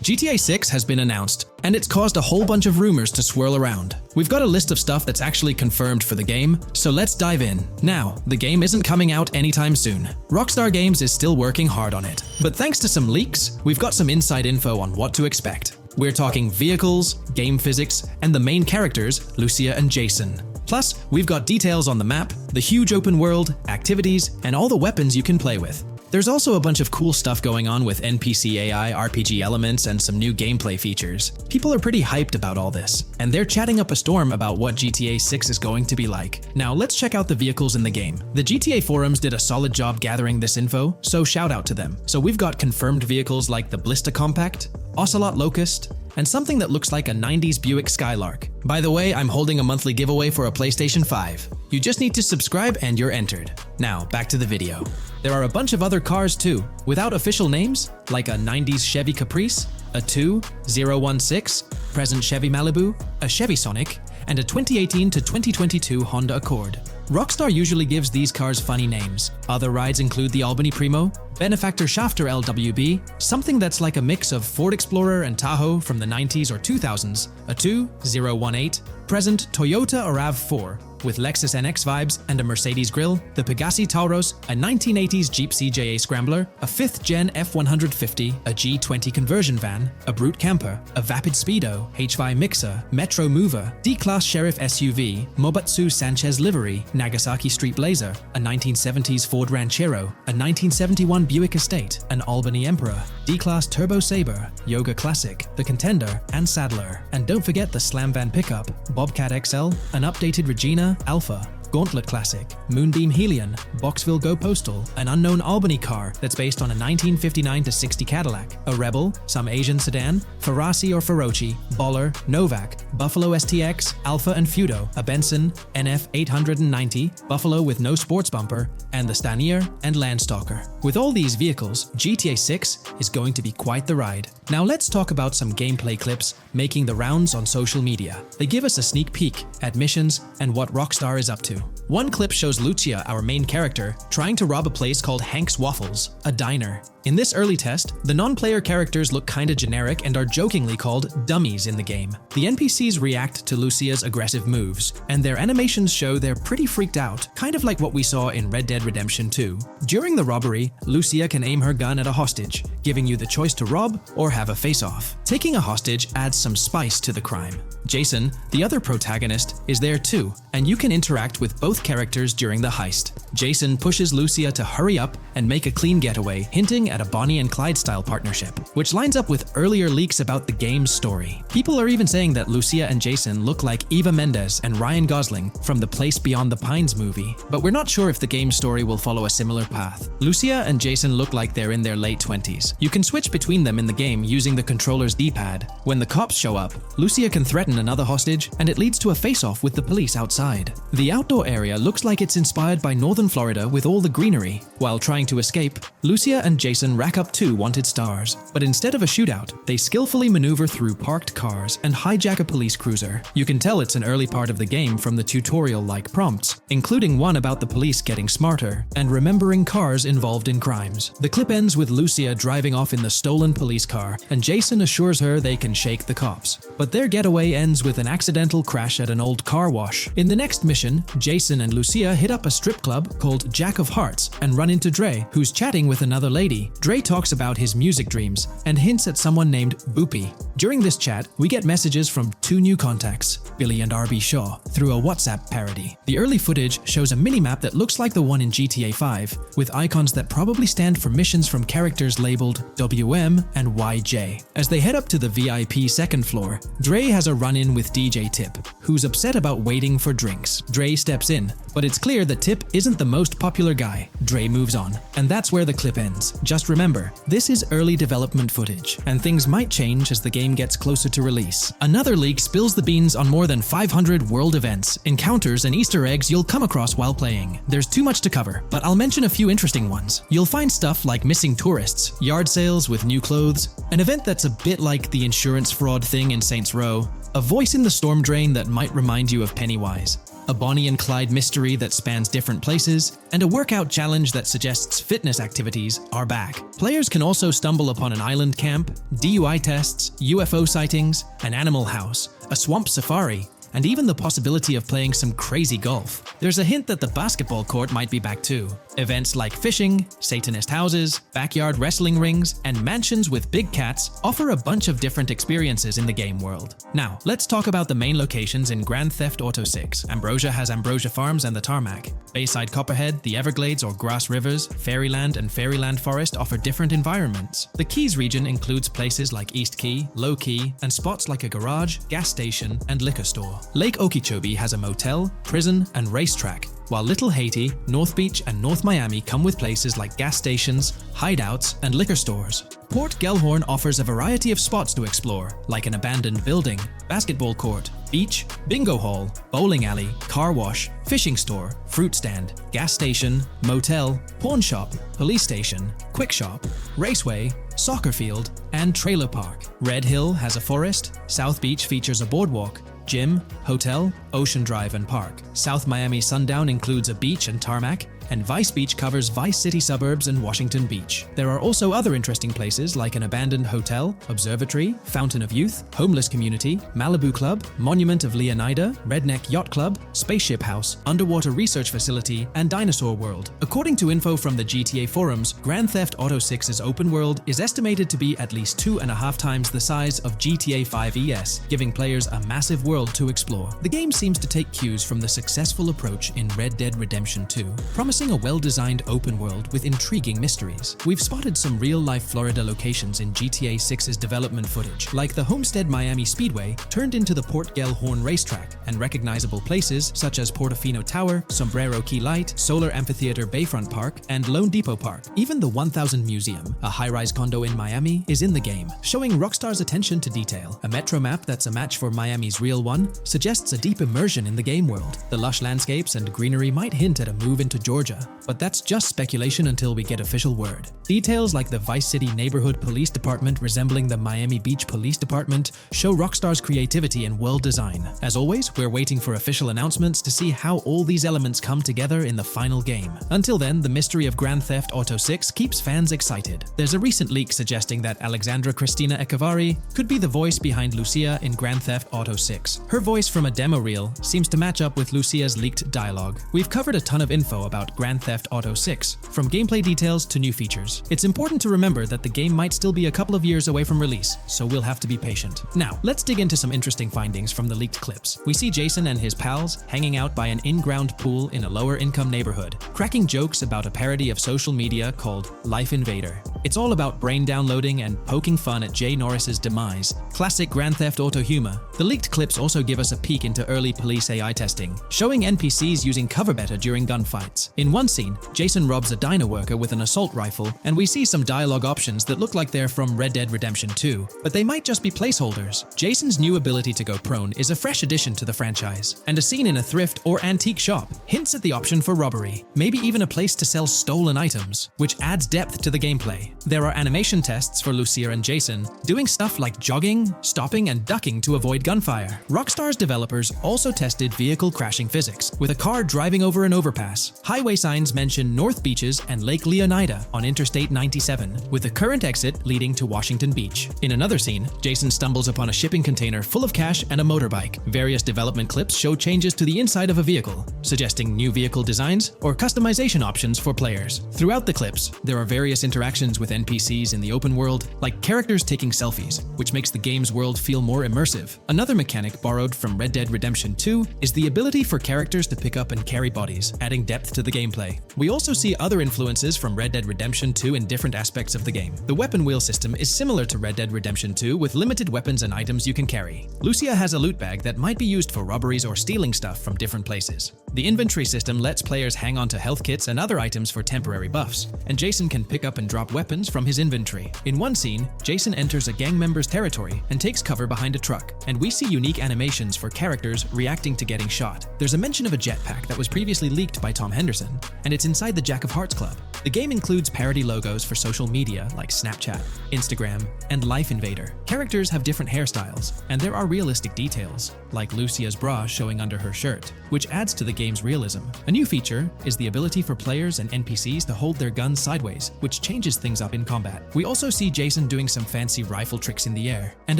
GTA 6 has been announced, and it's caused a whole bunch of rumors to swirl around. We've got a list of stuff that's actually confirmed for the game, so let's dive in. Now, the game isn't coming out anytime soon. Rockstar Games is still working hard on it, but thanks to some leaks, we've got some inside info on what to expect. We're talking vehicles, game physics, and the main characters, Lucia and Jason. Plus, we've got details on the map, the huge open world, activities, and all the weapons you can play with. There's also a bunch of cool stuff going on with NPC AI, RPG elements, and some new gameplay features. People are pretty hyped about all this, and they're chatting up a storm about what GTA 6 is going to be like. Now let's check out the vehicles in the game. The GTA forums did a solid job gathering this info, so shout out to them. So we've got confirmed vehicles like the Blista Compact, Ocelot Locust, and something that looks like a 90s Buick Skylark. By the way, I'm holding a monthly giveaway for a PlayStation 5. You just need to subscribe and you're entered. Now, back to the video. There are a bunch of other cars too, without official names, like a 90s Chevy Caprice, a 2016 present Chevy Malibu, a Chevy Sonic, and a 2018 to 2022 Honda Accord. Rockstar usually gives these cars funny names. Other rides include the Albany Primo, Benefactor Shafter LWB, something that's like a mix of Ford Explorer and Tahoe from the 90s or 2000s, a 2018 present Toyota RAV4, with Lexus NX vibes and a Mercedes grille, the Pegassi Tauros, a 1980s Jeep CJA Scrambler, a 5th Gen F150, a G20 conversion van, a Brute Camper, a Vapid Speedo, HY Mixer, Metro Mover, D-Class Sheriff SUV, Mobatsu Sanchez Livery, Nagasaki Street Blazer, a 1970s Ford Ranchero, a 1971 Buick Estate, an Albany Emperor, D-Class Turbo Sabre, Yoga Classic, the Contender, and Sadler. And don't forget the Slam Van Pickup, Bobcat XL, an updated Regina, Alpha, Gauntlet Classic, Moonbeam Helion, Boxville Go Postal, an unknown Albany car that's based on a 1959-60 Cadillac, a Rebel, some Asian sedan, Ferrari or Feroci, Baller, Novak, Buffalo STX, Alpha and Feudo, a Benson, NF 890, Buffalo with no sports bumper, and the Stanier and Landstalker. With all these vehicles, GTA 6 is going to be quite the ride. Now let's talk about some gameplay clips making the rounds on social media. They give us a sneak peek at missions and what Rockstar is up to. One clip shows Lucia, our main character, trying to rob a place called Hank's Waffles, a diner. In this early test, the non-player characters look kinda generic and are jokingly called dummies in the game. The NPCs react to Lucia's aggressive moves, and their animations show they're pretty freaked out, kind of like what we saw in Red Dead Redemption 2. During the robbery, Lucia can aim her gun at a hostage, giving you the choice to rob or have a face-off. Taking a hostage adds some spice to the crime. Jason, the other protagonist, is there too, and you can interact with both characters during the heist. Jason pushes Lucia to hurry up and make a clean getaway, hinting at a Bonnie and Clyde style partnership, which lines up with earlier leaks about the game's story. People are even saying that Lucia and Jason look like Eva Mendes and Ryan Gosling from the Place Beyond the Pines movie, but we're not sure if the game's story will follow a similar path. Lucia and Jason look like they're in their late 20s. You can switch between them in the game using the controller's D-pad. When the cops show up, Lucia can threaten another hostage, and it leads to a face-off with the police outside. The outdoor area looks like it's inspired by northern Florida with all the greenery. While trying to escape, Lucia and Jason rack up 2 wanted stars, but instead of a shootout, they skillfully maneuver through parked cars and hijack a police cruiser. You can tell it's an early part of the game from the tutorial-like prompts, including one about the police getting smarter and remembering cars involved in crimes. The clip ends with Lucia driving off in the stolen police car, and Jason assures her they can shake the cops. But their getaway ends with an accidental crash at an old car wash. In the next mission, Jason and Lucia hit up a strip club called Jack of Hearts and run into Dre, who's chatting with another lady. Dre talks about his music dreams and hints at someone named Boopy. During this chat, we get messages from 2 new contacts, Billy and RB Shaw, through a WhatsApp parody. The early footage shows a minimap that looks like the one in GTA 5, with icons that probably stand for missions from characters labeled WM and YJ. As they head up to the VIP second floor, Dre has a run-in with DJ Tip, who's upset about waiting for drinks. Dre steps in, but it's clear that Tip isn't the most popular guy. Dre moves on, and that's where the clip ends. Just remember, this is early development footage, and things might change as the game gets closer to release. Another leak spills the beans on more than 500 world events, encounters, and Easter eggs you'll come across while playing. There's too much to cover, but I'll mention a few interesting ones. You'll find stuff like missing tourists, yard sales with new clothes, an event that's a bit like the insurance fraud thing in Saints Row, a voice in the storm drain that might remind you of Pennywise, a Bonnie and Clyde mystery that spans different places, and a workout challenge that suggests fitness activities are back. Players can also stumble upon an island camp, DUI tests, UFO sightings, an animal house, a swamp safari, and even the possibility of playing some crazy golf. There's a hint that the basketball court might be back too. Events like fishing, Satanist houses, backyard wrestling rings, and mansions with big cats offer a bunch of different experiences in the game world. Now, let's talk about the main locations in Grand Theft Auto 6. Ambrosia has Ambrosia Farms and the Tarmac. Bayside Copperhead, the Everglades or Grass Rivers, Fairyland and Fairyland Forest offer different environments. The Keys region includes places like East Key, Low Key, and spots like a garage, gas station, and liquor store. Lake Okeechobee has a motel, prison, and racetrack, while Little Haiti, North Beach, and North Miami come with places like gas stations, hideouts, and liquor stores. Port Gellhorn offers a variety of spots to explore, like an abandoned building, basketball court, beach, bingo hall, bowling alley, car wash, fishing store, fruit stand, gas station, motel, pawn shop, police station, quick shop, raceway, soccer field, and trailer park. Red Hill has a forest, South Beach features a boardwalk, gym, hotel, Ocean Drive, and park. South Miami Sundown includes a beach and tarmac, and Vice Beach covers Vice City suburbs and Washington Beach. There are also other interesting places like an abandoned hotel, observatory, Fountain of Youth, homeless community, Malibu Club, Monument of Leonida, Redneck Yacht Club, Spaceship House, underwater research facility, and Dinosaur World. According to info from the GTA forums, Grand Theft Auto 6's open world is estimated to be at least 2.5 times the size of GTA 5 ES, giving players a massive world to explore. The game seems to take cues from the successful approach in Red Dead Redemption 2, promising a well-designed open world with intriguing mysteries. We've spotted some real-life Florida locations in GTA 6's development footage, like the Homestead Miami Speedway turned into the Port Gellhorn racetrack, and recognizable places such as Portofino Tower, Sombrero Key Light, Solar Amphitheater Bayfront Park, and Lone Depot Park. Even the 1000 Museum, a high-rise condo in Miami, is in the game, showing Rockstar's attention to detail. A metro map that's a match for Miami's real one suggests a deep immersion in the game world. The lush landscapes and greenery might hint at a move into Georgia, but that's just speculation until we get official word. Details like the Vice City Neighborhood Police Department resembling the Miami Beach Police Department show Rockstar's creativity and world design. As always, we're waiting for official announcements to see how all these elements come together in the final game. Until then, the mystery of Grand Theft Auto 6 keeps fans excited. There's a recent leak suggesting that Alexandra Christina Echevarri could be the voice behind Lucia in Grand Theft Auto 6. Her voice from a demo reel seems to match up with Lucia's leaked dialogue. We've covered a ton of info about Grand Theft Auto 6, from gameplay details to new features. It's important to remember that the game might still be a couple of years away from release, so we'll have to be patient. Now, let's dig into some interesting findings from the leaked clips. We see Jason and his pals hanging out by an in-ground pool in a lower-income neighborhood, cracking jokes about a parody of social media called Life Invader. It's all about brain downloading and poking fun at Jay Norris's demise. Classic Grand Theft Auto humor. The leaked clips also give us a peek into early police AI testing, showing NPCs using cover better during gunfights. In one scene, Jason robs a diner worker with an assault rifle, and we see some dialogue options that look like they're from Red Dead Redemption 2, but they might just be placeholders. Jason's new ability to go prone is a fresh addition to the franchise, and a scene in a thrift or antique shop hints at the option for robbery, maybe even a place to sell stolen items, which adds depth to the gameplay. There are animation tests for Lucia and Jason, doing stuff like jogging, stopping, and ducking to avoid gunfire. Rockstar's developers also tested vehicle crashing physics, with a car driving over an overpass. Highway signs mention North Beaches and Lake Leonida on Interstate 97, with the current exit leading to Washington Beach. In another scene, Jason stumbles upon a shipping container full of cash and a motorbike. Various development clips show changes to the inside of a vehicle, suggesting new vehicle designs or customization options for players. Throughout the clips, there are various interactions with NPCs in the open world, like characters taking selfies, which makes the game's world feel more immersive. Another mechanic borrowed from Red Dead Redemption 2 is the ability for characters to pick up and carry bodies, adding depth to the gameplay. We also see other influences from Red Dead Redemption 2 in different aspects of the game. The weapon wheel system is similar to Red Dead Redemption 2 with limited weapons and items you can carry. Lucia has a loot bag that might be used for robberies or stealing stuff from different places. The inventory system lets players hang on to health kits and other items for temporary buffs, and Jason can pick up and drop weapons from his inventory. In one scene, Jason enters a gang member's territory and takes cover behind a truck, and we see unique animations for characters reacting to getting shot. There's a mention of a jetpack that was previously leaked by Tom Henderson, and it's inside the Jack of Hearts Club. The game includes parody logos for social media like Snapchat, Instagram, and Life Invader. Characters have different hairstyles, and there are realistic details, like Lucia's bra showing under her shirt, which adds to the game's realism. A new feature is the ability for players and NPCs to hold their guns sideways, which changes things up in combat. We also see Jason doing some fancy rifle tricks in the air, and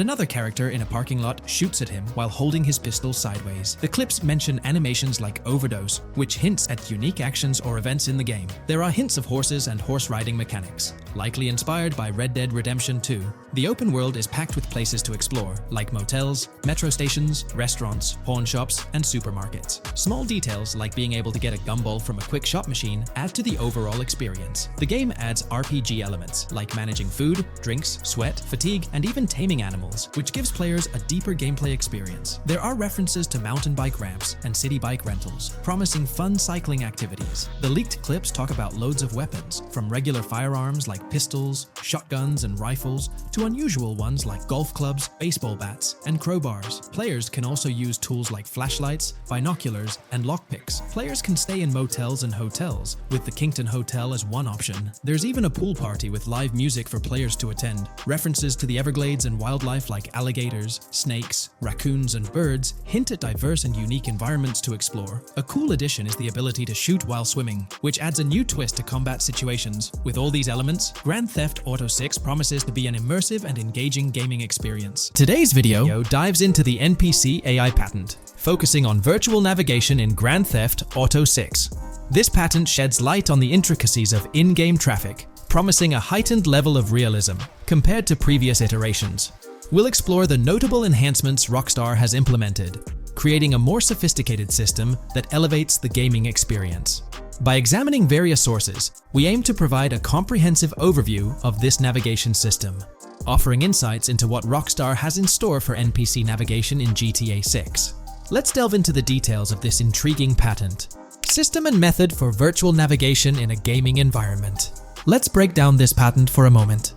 another character in a parking lot shoots at him while holding his pistol sideways. The clips mention animations like Overdose, which hints at unique actions or events in the game. There are hints of horses and horse riding mechanics, likely inspired by Red Dead Redemption 2. The open world is packed with places to explore, like motels, metro stations, restaurants, pawn shops, and supermarkets. Small details like being able to get a gumball from a quick shop machine add to the overall experience. The game adds RPG elements, like managing food, drinks, sweat, fatigue, and even taming animals, which gives players a deeper gameplay experience. There are references to mountain bike ramps and city bike rentals, promising fun cycling activities. The leaked clips talk about loads of weapons, from regular firearms like pistols, shotguns, and rifles, to unusual ones like golf clubs, baseball bats, and crowbars. Players can also use tools like flashlights, binoculars, and lockpicks. Players can stay in motels and hotels, with the Kington Hotel as one option. There's even a pool party with live music for players to attend. References to the Everglades and wildlife like alligators, snakes, raccoons, and birds hint at diverse and unique environments to explore. A cool addition is the ability to shoot while swimming, which adds a new twist to combat situations. With all these elements, Grand Theft Auto 6 promises to be an immersive and engaging gaming experience. Today's video dives into the NPC AI patent, focusing on virtual navigation in Grand Theft Auto 6. This patent sheds light on the intricacies of in-game traffic, promising a heightened level of realism compared to previous iterations. We'll explore the notable enhancements Rockstar has implemented, creating a more sophisticated system that elevates the gaming experience. By examining various sources, we aim to provide a comprehensive overview of this navigation system, offering insights into what Rockstar has in store for NPC navigation in GTA 6. Let's delve into the details of this intriguing patent. System and method for virtual navigation in a gaming environment. Let's break down this patent for a moment.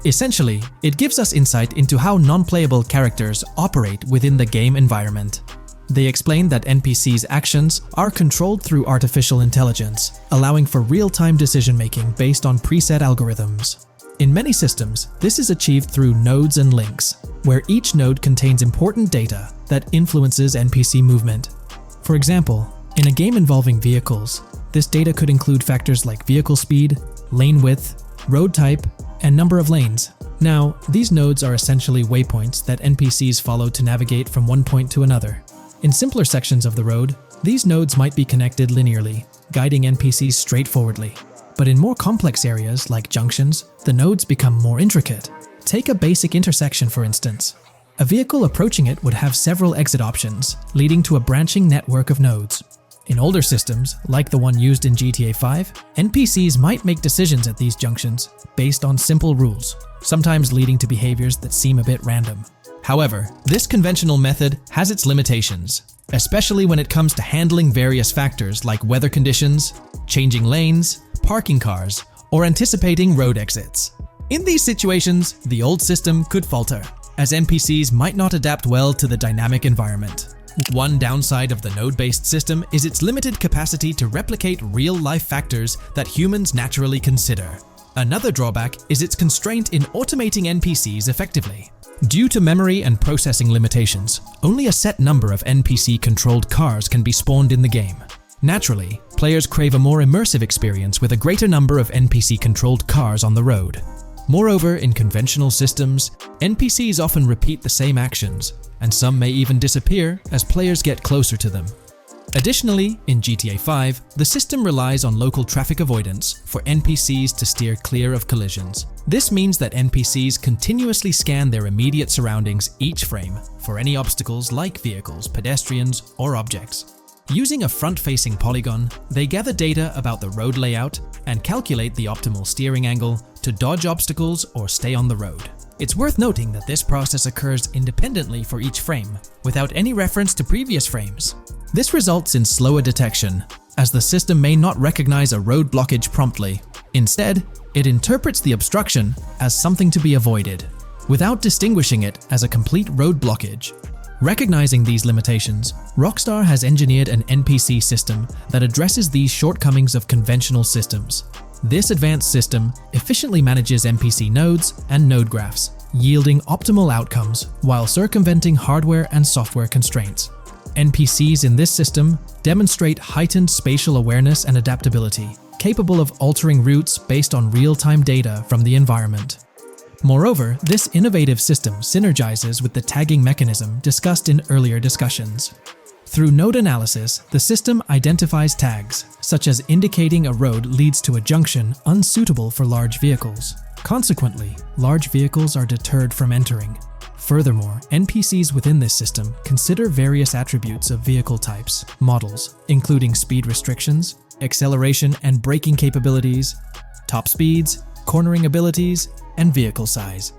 Essentially, it gives us insight into how non-playable characters operate within the game environment. They explain that NPCs' actions are controlled through artificial intelligence, allowing for real-time decision-making based on preset algorithms. In many systems, this is achieved through nodes and links, where each node contains important data that influences NPC movement. For example, in a game involving vehicles, this data could include factors like vehicle speed, lane width, road type, and number of lanes. Now, these nodes are essentially waypoints that NPCs follow to navigate from one point to another. In simpler sections of the road, these nodes might be connected linearly, guiding NPCs straightforwardly. But in more complex areas, like junctions, the nodes become more intricate. Take a basic intersection, for instance. A vehicle approaching it would have several exit options, leading to a branching network of nodes. In older systems, like the one used in GTA 5, NPCs might make decisions at these junctions based on simple rules, sometimes leading to behaviors that seem a bit random. However, this conventional method has its limitations, especially when it comes to handling various factors like weather conditions, changing lanes, parking cars, or anticipating road exits. In these situations, the old system could falter, as NPCs might not adapt well to the dynamic environment. One downside of the node-based system is its limited capacity to replicate real-life factors that humans naturally consider. Another drawback is its constraint in automating NPCs effectively. Due to memory and processing limitations, only a set number of NPC-controlled cars can be spawned in the game. Naturally, players crave a more immersive experience with a greater number of NPC-controlled cars on the road. Moreover, in conventional systems, NPCs often repeat the same actions, and some may even disappear as players get closer to them. Additionally, in GTA 5, the system relies on local traffic avoidance for NPCs to steer clear of collisions. This means that NPCs continuously scan their immediate surroundings each frame for any obstacles like vehicles, pedestrians, or objects. Using a front-facing polygon, they gather data about the road layout and calculate the optimal steering angle to dodge obstacles or stay on the road. It's worth noting that this process occurs independently for each frame, without any reference to previous frames. This results in slower detection, as the system may not recognize a road blockage promptly. Instead, it interprets the obstruction as something to be avoided, without distinguishing it as a complete road blockage. Recognizing these limitations, Rockstar has engineered an NPC system that addresses these shortcomings of conventional systems. This advanced system efficiently manages NPC nodes and node graphs, yielding optimal outcomes while circumventing hardware and software constraints. NPCs in this system demonstrate heightened spatial awareness and adaptability, capable of altering routes based on real-time data from the environment. Moreover, this innovative system synergizes with the tagging mechanism discussed in earlier discussions. Through node analysis, the system identifies tags, such as indicating a road leads to a junction unsuitable for large vehicles. Consequently, large vehicles are deterred from entering. Furthermore, NPCs within this system consider various attributes of vehicle types, models, including speed restrictions, acceleration and braking capabilities, top speeds, cornering abilities, and vehicle size.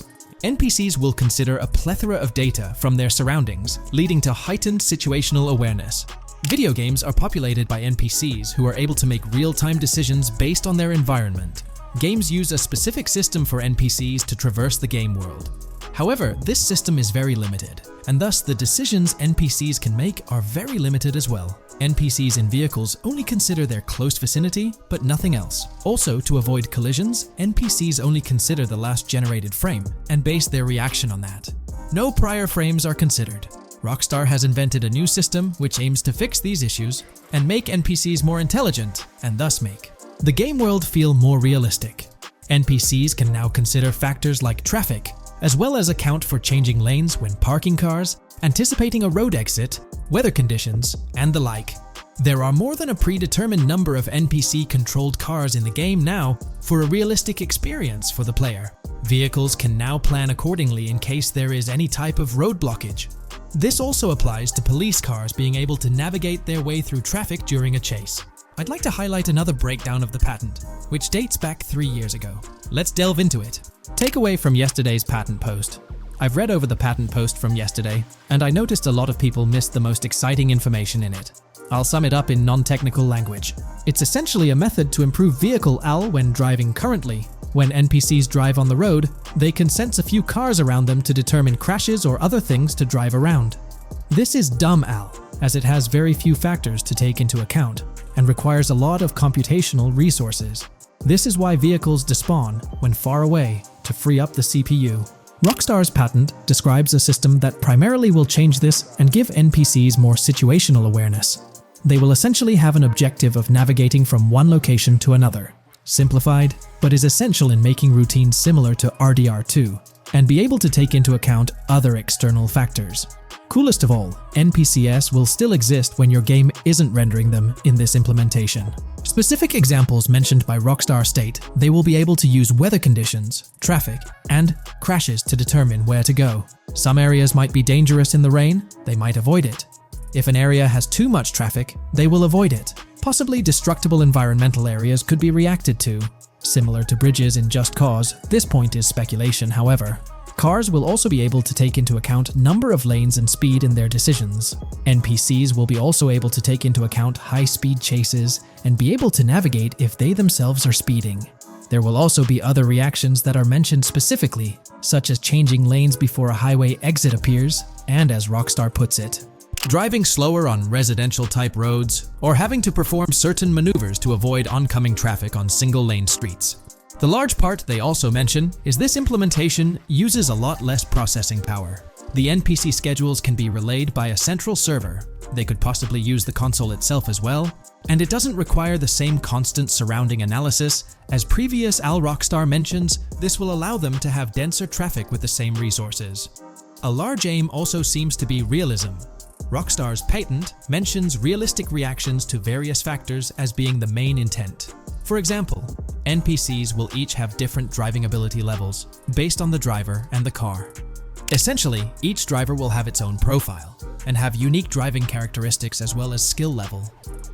NPCs will consider a plethora of data from their surroundings, leading to heightened situational awareness. Video games are populated by NPCs who are able to make real-time decisions based on their environment. Games use a specific system for NPCs to traverse the game world. However, this system is very limited, and thus the decisions NPCs can make are very limited as well. NPCs in vehicles only consider their close vicinity, but nothing else. Also, to avoid collisions, NPCs only consider the last generated frame and base their reaction on that. No prior frames are considered. Rockstar has invented a new system which aims to fix these issues and make NPCs more intelligent, and thus make the game world feel more realistic. NPCs can now consider factors like traffic, as well as account for changing lanes when parking cars, anticipating a road exit, weather conditions, and the like. There are more than a predetermined number of NPC-controlled cars in the game now for a realistic experience for the player. Vehicles can now plan accordingly in case there is any type of road blockage. This also applies to police cars being able to navigate their way through traffic during a chase. I'd like to highlight another breakdown of the patent, which dates back 3 years ago. Let's delve into it. Takeaway from yesterday's patent post. I've read over the patent post from yesterday, and I noticed a lot of people missed the most exciting information in it. I'll sum it up in non-technical language. It's essentially a method to improve vehicle AL when driving currently. When NPCs drive on the road, they can sense a few cars around them to determine crashes or other things to drive around. This is dumb AL, as it has very few factors to take into account, and requires a lot of computational resources. This is why vehicles despawn when far away to free up the CPU. Rockstar's patent describes a system that primarily will change this and give NPCs more situational awareness. They will essentially have an objective of navigating from one location to another. Simplified, but is essential in making routines similar to RDR2, and be able to take into account other external factors. Coolest of all, NPCs will still exist when your game isn't rendering them in this implementation. Specific examples mentioned by Rockstar state they will be able to use weather conditions, traffic, and crashes to determine where to go. Some areas might be dangerous in the rain, they might avoid it. If an area has too much traffic, they will avoid it. Possibly destructible environmental areas could be reacted to. Similar to bridges in Just Cause, this point is speculation, however. Cars will also be able to take into account number of lanes and speed in their decisions. NPCs will be also able to take into account high-speed chases and be able to navigate if they themselves are speeding. There will also be other reactions that are mentioned specifically, such as changing lanes before a highway exit appears, and as Rockstar puts it, driving slower on residential-type roads, or having to perform certain maneuvers to avoid oncoming traffic on single-lane streets. The large part they also mention is this implementation uses a lot less processing power. The NPC schedules can be relayed by a central server. They could possibly use the console itself as well, and it doesn't require the same constant surrounding analysis. As previous AL Rockstar mentions, this will allow them to have denser traffic with the same resources. A large aim also seems to be realism. Rockstar's patent mentions realistic reactions to various factors as being the main intent. For example, NPCs will each have different driving ability levels based on the driver and the car. Essentially, each driver will have its own profile. and have unique driving characteristics as well as skill level.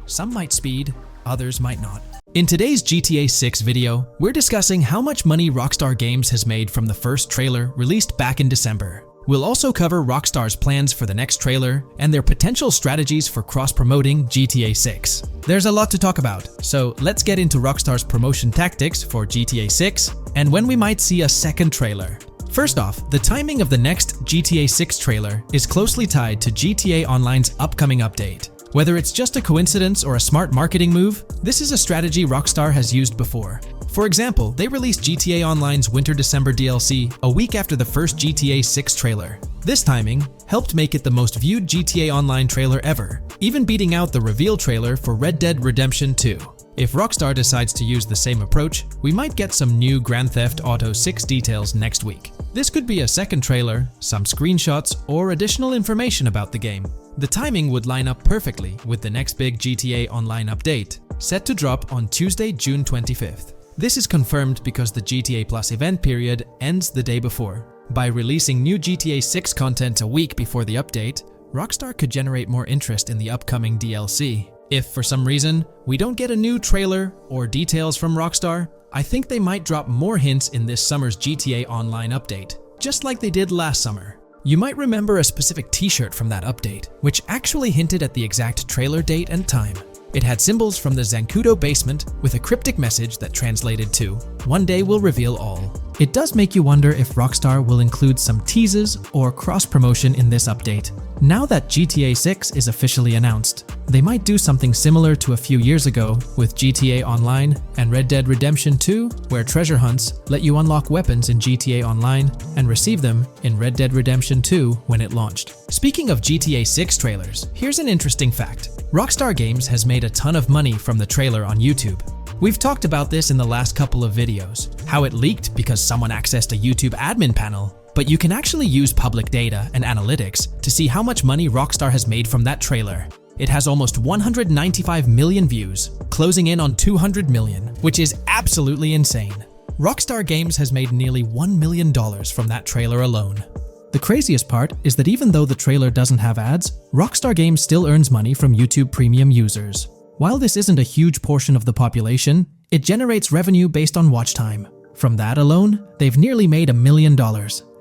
Some might speed, others might not. In today's GTA 6 video, we're discussing how much money Rockstar Games has made from the first trailer released back in December. We'll also cover Rockstar's plans for the next trailer and their potential strategies for cross-promoting GTA 6. There's a lot to talk about, so let's get into Rockstar's promotion tactics for GTA 6 and when we might see a second trailer. First off, the timing of the next GTA 6 trailer is closely tied to GTA Online's upcoming update. Whether it's just a coincidence or a smart marketing move, this is a strategy Rockstar has used before. For example, they released GTA Online's Winter-December DLC a week after the first GTA 6 trailer. This timing helped make it the most viewed GTA Online trailer ever, even beating out the reveal trailer for Red Dead Redemption 2. If Rockstar decides to use the same approach, we might get some new Grand Theft Auto 6 details next week. This could be a second trailer, some screenshots, or additional information about the game. The timing would line up perfectly with the next big GTA Online update, set to drop on Tuesday, June 25th. This is confirmed because the GTA Plus event period ends the day before. By releasing new GTA 6 content a week before the update, Rockstar could generate more interest in the upcoming DLC. If for some reason we don't get a new trailer or details from Rockstar, I think they might drop more hints in this summer's GTA Online update, just like they did last summer. You might remember a specific t-shirt from that update, which actually hinted at the exact trailer date and time. It had symbols from the Zancudo basement with a cryptic message that translated to, "One day we'll reveal all." It does make you wonder if Rockstar will include some teases or cross-promotion in this update. Now that GTA 6 is officially announced, they might do something similar to a few years ago with GTA Online and Red Dead Redemption 2, where treasure hunts let you unlock weapons in GTA Online and receive them in Red Dead Redemption 2 when it launched. Speaking of GTA 6 trailers, here's an interesting fact. Rockstar Games has made a ton of money from the trailer on YouTube. We've talked about this in the last couple of videos, how it leaked because someone accessed a YouTube admin panel, but you can actually use public data and analytics to see how much money Rockstar has made from that trailer. It has almost 195 million views, closing in on 200 million, which is absolutely insane. Rockstar Games has made nearly $1 million from that trailer alone. The craziest part is that even though the trailer doesn't have ads, Rockstar Games still earns money from YouTube Premium users. While this isn't a huge portion of the population, it generates revenue based on watch time. From that alone, they've nearly made $1 million.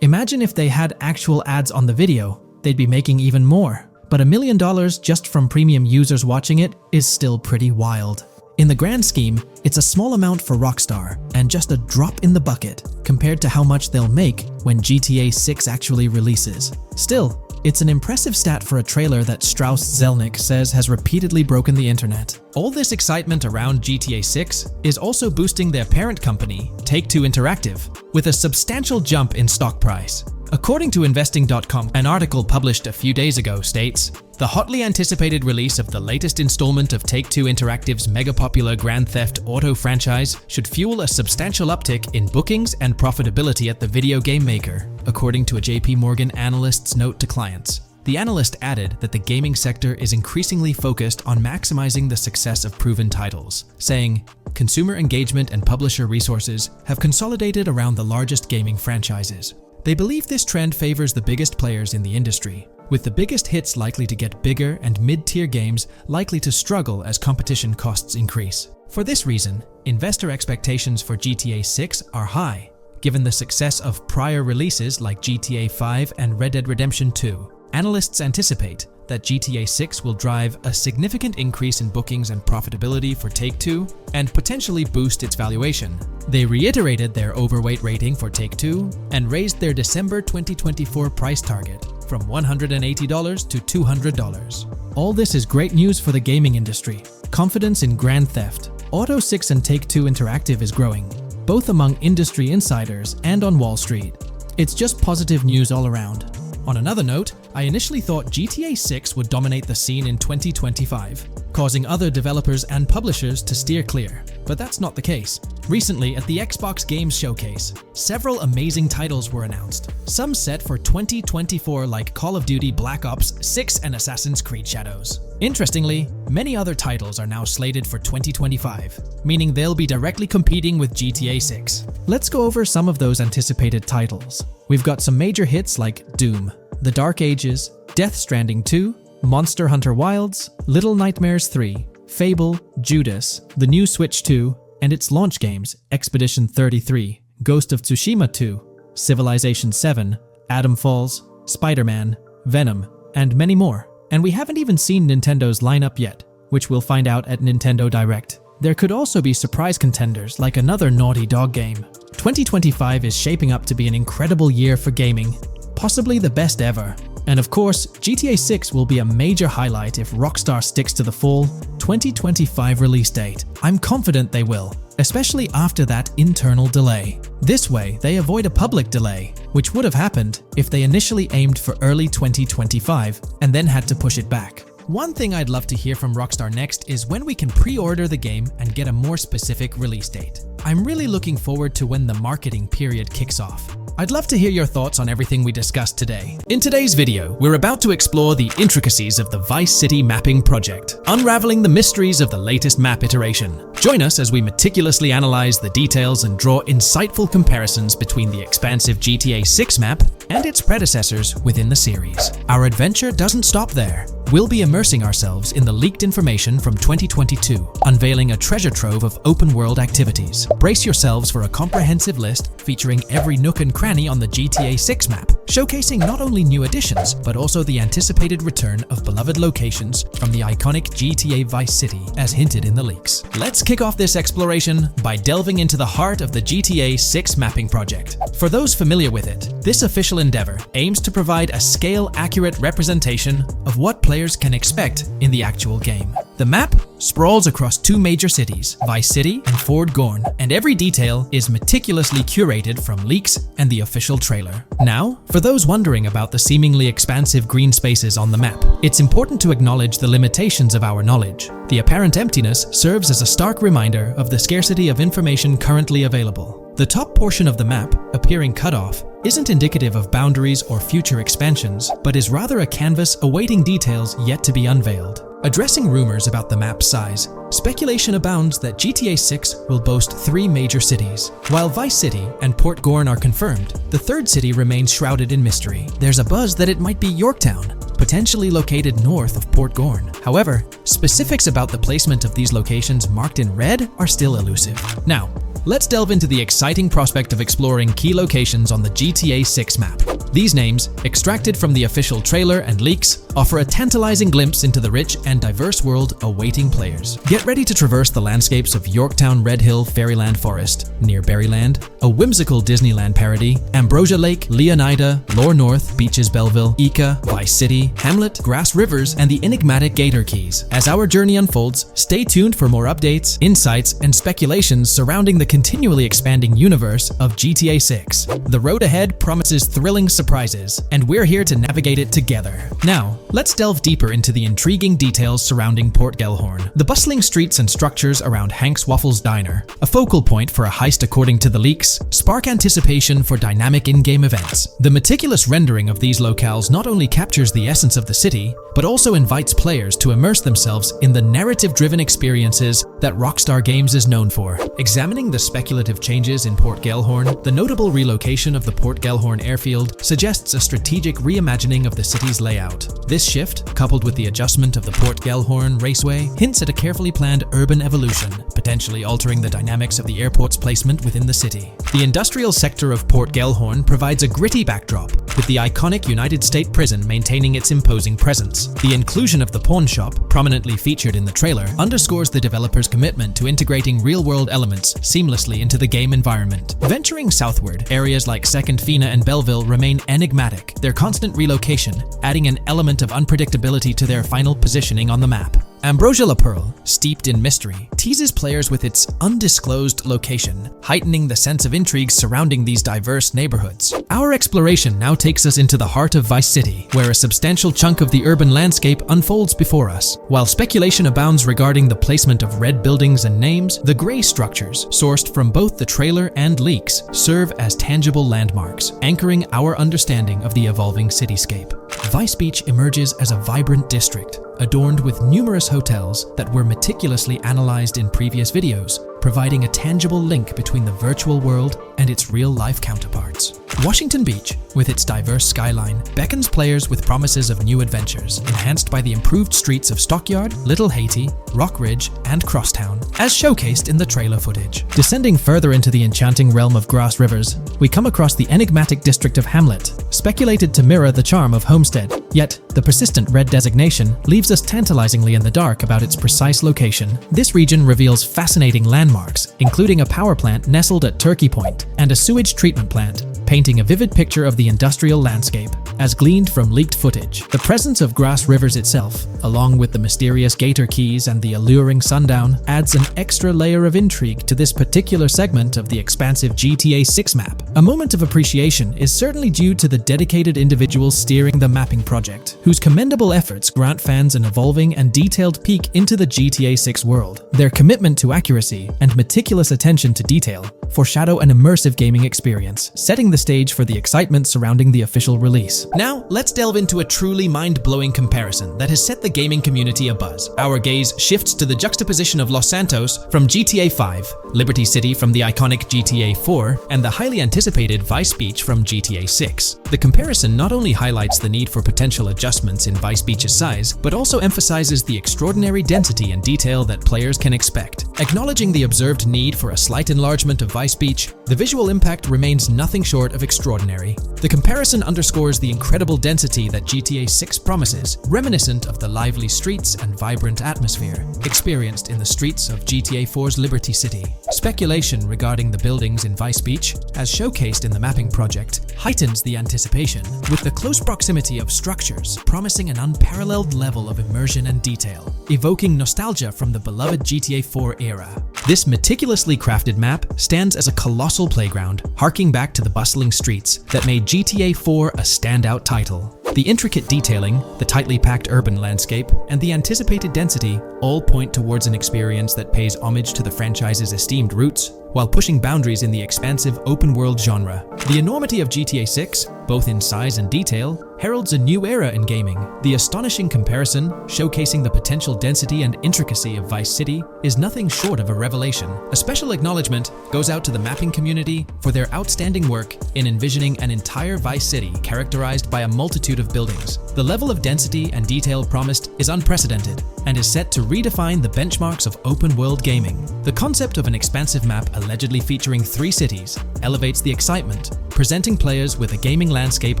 Imagine if they had actual ads on the video, they'd be making even more. But $1 million just from premium users watching it is still pretty wild. In the grand scheme, it's a small amount for Rockstar and just a drop in the bucket compared to how much they'll make when GTA 6 actually releases. Still, it's an impressive stat for a trailer that Strauss Zelnick says has repeatedly broken the internet. All this excitement around GTA 6 is also boosting their parent company, Take-Two Interactive, with a substantial jump in stock price. According to Investing.com, an article published a few days ago states, "The hotly anticipated release of the latest installment of Take-Two Interactive's mega-popular Grand Theft Auto franchise should fuel a substantial uptick in bookings and profitability at the video game maker," according to a JP Morgan analyst's note to clients. The analyst added that the gaming sector is increasingly focused on maximizing the success of proven titles, saying, "Consumer engagement and publisher resources have consolidated around the largest gaming franchises." They believe this trend favors the biggest players in the industry, with the biggest hits likely to get bigger and mid-tier games likely to struggle as competition costs increase. For this reason, investor expectations for GTA 6 are high, given the success of prior releases like GTA 5 and Red Dead Redemption 2. Analysts anticipate that GTA 6 will drive a significant increase in bookings and profitability for Take-Two and potentially boost its valuation. They reiterated their overweight rating for Take-Two and raised their December 2024 price target from $180 to $200. All this is great news for the gaming industry. Confidence in Grand Theft Auto 6 and Take-Two Interactive is growing, both among industry insiders and on Wall Street. It's just positive news all around. On another note, I initially thought GTA 6 would dominate the scene in 2025, causing other developers and publishers to steer clear, but that's not the case. Recently, at the Xbox Games Showcase, several amazing titles were announced, some set for 2024 like Call of Duty Black Ops 6 and Assassin's Creed Shadows. Interestingly, many other titles are now slated for 2025, meaning they'll be directly competing with GTA 6. Let's go over some of those anticipated titles. We've got some major hits like Doom, The Dark Ages, Death Stranding 2, Monster Hunter Wilds, Little Nightmares 3, Fable, Judas, the new Switch 2, and its launch games, Expedition 33, Ghost of Tsushima 2, Civilization 7, Atom Falls, Spider-Man, Venom, and many more. And we haven't even seen Nintendo's lineup yet, which we'll find out at Nintendo Direct. There could also be surprise contenders like another Naughty Dog game. 2025 is shaping up to be an incredible year for gaming, possibly the best ever. And of course, GTA 6 will be a major highlight if Rockstar sticks to the fall 2025 release date. I'm confident they will, especially after that internal delay. This way, they avoid a public delay, which would have happened if they initially aimed for early 2025 and then had to push it back. One thing I'd love to hear from Rockstar next is when we can pre-order the game and get a more specific release date. I'm really looking forward to when the marketing period kicks off. I'd love to hear your thoughts on everything we discussed today. In today's video, we're about to explore the intricacies of the Vice City mapping project, unraveling the mysteries of the latest map iteration. Join us as we meticulously analyze the details and draw insightful comparisons between the expansive GTA 6 map and its predecessors within the series. Our adventure doesn't stop there. We'll be immersing ourselves in the leaked information from 2022, unveiling a treasure trove of open-world activities. Brace yourselves for a comprehensive list featuring every nook and cranny on the GTA 6 map, showcasing not only new additions, but also the anticipated return of beloved locations from the iconic GTA Vice City, as hinted in the leaks. Let's kick off this exploration by delving into the heart of the GTA 6 mapping project. For those familiar with it, this official endeavor aims to provide a scale-accurate representation of what players can expect in the actual game. The map sprawls across two major cities, Vice City and Fort Gorn, and every detail is meticulously curated from leaks and the official trailer. Now, for those wondering about the seemingly expansive green spaces on the map, it's important to acknowledge the limitations of our knowledge. The apparent emptiness serves as a stark reminder of the scarcity of information currently available. The top portion of the map, appearing cut off, isn't indicative of boundaries or future expansions, but is rather a canvas awaiting details yet to be unveiled. Addressing rumors about the map's size, speculation abounds that GTA 6 will boast 3 major cities. While Vice City and Port Gorn are confirmed, the third city remains shrouded in mystery. There's a buzz that it might be Yorktown, potentially located north of Port Gorn. However, specifics about the placement of these locations marked in red are still elusive. Now, let's delve into the exciting prospect of exploring key locations on the GTA 6 map. These names, extracted from the official trailer and leaks, offer a tantalizing glimpse into the rich and diverse world awaiting players. Get ready to traverse the landscapes of Yorktown Red Hill Fairyland Forest, near Berryland, a whimsical Disneyland parody, Ambrosia Lake, Leonida, Lore North, Beaches Belleville, Ica, Vice City, Hamlet, Grass Rivers, and the enigmatic Gator Keys. As our journey unfolds, stay tuned for more updates, insights, and speculations surrounding the continually expanding universe of GTA 6. The road ahead promises thrilling surprises, and we're here to navigate it together. Now, let's delve deeper into the intriguing details surrounding Port Gellhorn. The bustling streets and structures around Hank's Waffles Diner, a focal point for a heist according to the leaks, spark anticipation for dynamic in-game events. The meticulous rendering of these locales not only captures the essence of the city, but also invites players to immerse themselves in the narrative-driven experiences that Rockstar Games is known for. Examining the speculative changes in Port Gellhorn, the notable relocation of the Port Gellhorn airfield suggests a strategic reimagining of the city's layout. This shift, coupled with the adjustment of the Port Gellhorn Raceway, hints at a carefully planned urban evolution, potentially altering the dynamics of the airport's placement within the city. The industrial sector of Port Gellhorn provides a gritty backdrop, with the iconic United States Prison maintaining its imposing presence. The inclusion of the pawn shop, prominently featured in the trailer, underscores the developer's commitment to integrating real-world elements seamlessly into the game environment. Venturing southward, areas like Second Fina and Belleville remain enigmatic, their constant relocation adding an element of unpredictability to their final positioning on the map. Ambrosia La Pearl, steeped in mystery, teases players with its undisclosed location, heightening the sense of intrigue surrounding these diverse neighborhoods. Our exploration now takes us into the heart of Vice City, where a substantial chunk of the urban landscape unfolds before us. While speculation abounds regarding the placement of red buildings and names, the gray structures, sourced from both the trailer and leaks, serve as tangible landmarks, anchoring our understanding of the evolving cityscape. Vice Beach emerges as a vibrant district, adorned with numerous hotels that were meticulously analyzed in previous videos, providing a tangible link between the virtual world and its real-life counterparts. Washington Beach, with its diverse skyline, beckons players with promises of new adventures, enhanced by the improved streets of Stockyard, Little Haiti, Rock Ridge, and Crosstown, as showcased in the trailer footage. Descending further into the enchanting realm of Grass Rivers, we come across the enigmatic district of Hamlet, speculated to mirror the charm of Homestead. Yet, the persistent red designation leaves us tantalizingly in the dark about its precise location. This region reveals fascinating landmarks, including a power plant nestled at Turkey Point and a sewage treatment plant, painting a vivid picture of the industrial landscape, as gleaned from leaked footage. The presence of Grass Rivers itself, along with the mysterious Gator Keys and the alluring sundown, adds an extra layer of intrigue to this particular segment of the expansive GTA 6 map. A moment of appreciation is certainly due to the dedicated individuals steering the mapping project, whose commendable efforts grant fans an evolving and detailed peek into the GTA 6 world. Their commitment to accuracy and meticulous attention to detail foreshadow an immersive gaming experience, setting the stage for the excitement surrounding the official release. Now, let's delve into a truly mind-blowing comparison that has set the gaming community abuzz. Our gaze shifts to the juxtaposition of Los Santos from GTA 5, Liberty City from the iconic GTA 4, and the highly anticipated Vice Beach from GTA 6. The comparison not only highlights the need for potential adjustments in Vice Beach's size, but also emphasizes the extraordinary density and detail that players can expect. Acknowledging the observed need for a slight enlargement of Vice Beach, the visual impact remains nothing short of extraordinary. The comparison underscores the incredible density that GTA 6 promises, reminiscent of the lively streets and vibrant atmosphere experienced in the streets of GTA 4's Liberty City. Speculation regarding the buildings in Vice Beach, as showcased in the mapping project, heightens the anticipation, with the close proximity of structures promising an unparalleled level of immersion and detail, evoking nostalgia from the beloved GTA 4 era. This meticulously crafted map stands as a colossal playground, harking back to the bustling streets that made GTA 4 a standout title. The intricate detailing, the tightly packed urban landscape, and the anticipated density all point towards an experience that pays homage to the franchise's esteemed roots, while pushing boundaries in the expansive open-world genre. The enormity of GTA 6, both in size and detail, heralds a new era in gaming. The astonishing comparison, showcasing the potential density and intricacy of Vice City, is nothing short of a revelation. A special acknowledgement goes out to the mapping community for their outstanding work in envisioning an entire Vice City characterized by a multitude of buildings. The level of density and detail promised is unprecedented and is set to redefine the benchmarks of open-world gaming. The concept of an expansive map allegedly featuring 3 cities elevates the excitement, presenting players with a gaming landscape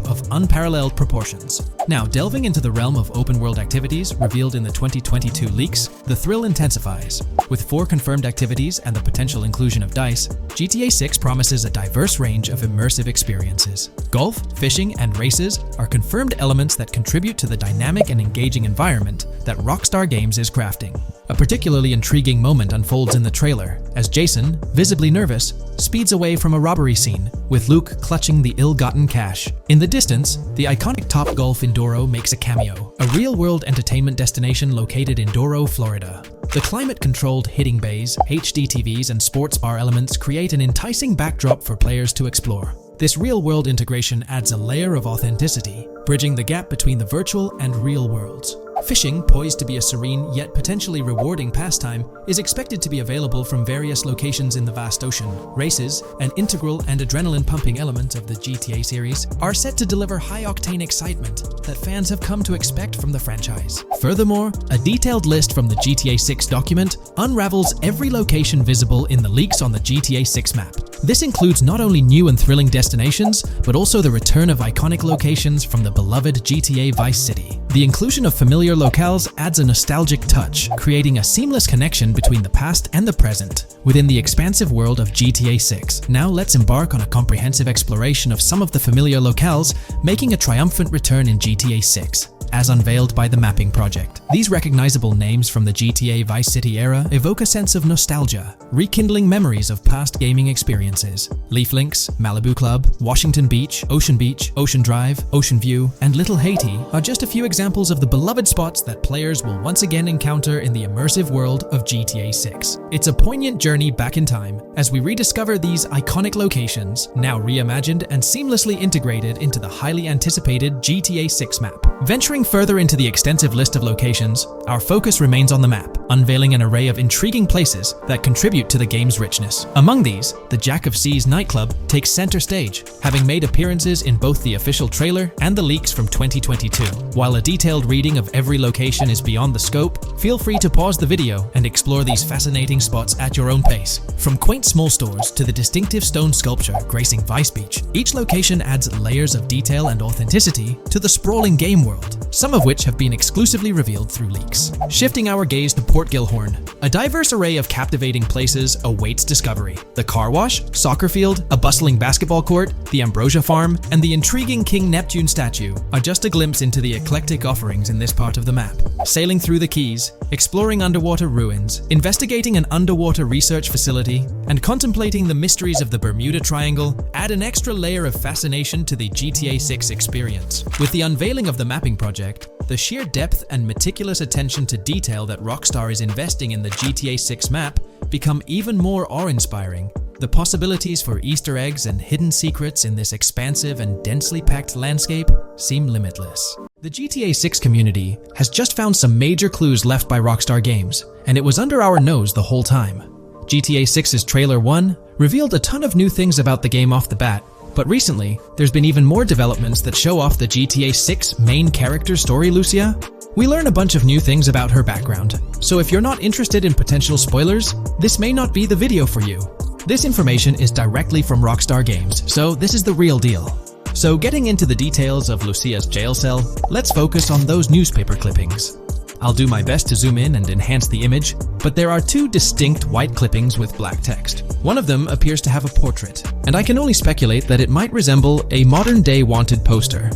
of unparalleled proportions. Now, delving into the realm of open-world activities revealed in the 2022 leaks, the thrill intensifies. With 4 confirmed activities and the potential inclusion of DICE, GTA 6 promises a diverse range of immersive experiences. Golf, fishing, and races are confirmed elements that contribute to the dynamic and engaging environment that Rockstar Games is crafting. A particularly intriguing moment unfolds in the trailer, as Jason, visibly nervous, speeds away from a robbery scene, with Luke clutching the ill-gotten cash. In the distance, the iconic Topgolf in Doro makes a cameo, a real-world entertainment destination located in Doro, Florida. The climate-controlled hitting bays, HD TVs, and sports bar elements create an enticing backdrop for players to explore. This real-world integration adds a layer of authenticity, bridging the gap between the virtual and real worlds. Fishing, poised to be a serene yet potentially rewarding pastime, is expected to be available from various locations in the vast ocean. Races, an integral and adrenaline-pumping element of the GTA series, are set to deliver high-octane excitement that fans have come to expect from the franchise. Furthermore, a detailed list from the GTA 6 document unravels every location visible in the leaks on the GTA 6 map. This includes not only new and thrilling destinations, but also the return of iconic locations from the beloved GTA Vice City. The inclusion of familiar locales adds a nostalgic touch, creating a seamless connection between the past and the present within the expansive world of GTA 6. Now let's embark on a comprehensive exploration of some of the familiar locales, making a triumphant return in GTA 6. As unveiled by the mapping project. These recognizable names from the GTA Vice City era evoke a sense of nostalgia, rekindling memories of past gaming experiences. Leaf Links, Malibu Club, Washington Beach, Ocean Drive, Ocean View, and Little Haiti are just a few examples of the beloved spots that players will once again encounter in the immersive world of GTA 6. It's a poignant journey back in time as we rediscover these iconic locations, now reimagined and seamlessly integrated into the highly anticipated GTA 6 map. Venturing further into the extensive list of locations, our focus remains on the map, unveiling an array of intriguing places that contribute to the game's richness. Among these, the Jack of Seas nightclub takes center stage, having made appearances in both the official trailer and the leaks from 2022. While a detailed reading of every location is beyond the scope, feel free to pause the video and explore these fascinating spots at your own pace. From quaint small stores to the distinctive stone sculpture gracing Vice Beach, each location adds layers of detail and authenticity to the sprawling game world, some of which have been exclusively revealed through leaks. Shifting our gaze to Port Gilhorn, a diverse array of captivating places awaits discovery. The car wash, soccer field, a bustling basketball court, the Ambrosia farm, and the intriguing King Neptune statue are just a glimpse into the eclectic offerings in this part of the map. Sailing through the Keys, exploring underwater ruins, investigating an underwater research facility, and contemplating the mysteries of the Bermuda Triangle add an extra layer of fascination to the GTA 6 experience. With the unveiling of the mapping project, the sheer depth and meticulous attention to detail that Rockstar is investing in the GTA 6 map become even more awe-inspiring. The possibilities for Easter eggs and hidden secrets in this expansive and densely packed landscape seem limitless. The GTA 6 community has just found some major clues left by Rockstar Games, and it was under our nose the whole time. GTA 6's Trailer 1 revealed a ton of new things about the game off the bat, but recently, there's been even more developments that show off the GTA 6 main character story, Lucia. We learn a bunch of new things about her background, so if you're not interested in potential spoilers, this may not be the video for you. This information is directly from Rockstar Games, so this is the real deal. So getting into the details of Lucia's jail cell, let's focus on those newspaper clippings. I'll do my best to zoom in and enhance the image, but there are two distinct white clippings with black text. One of them appears to have a portrait, and I can only speculate that it might resemble a modern-day wanted poster.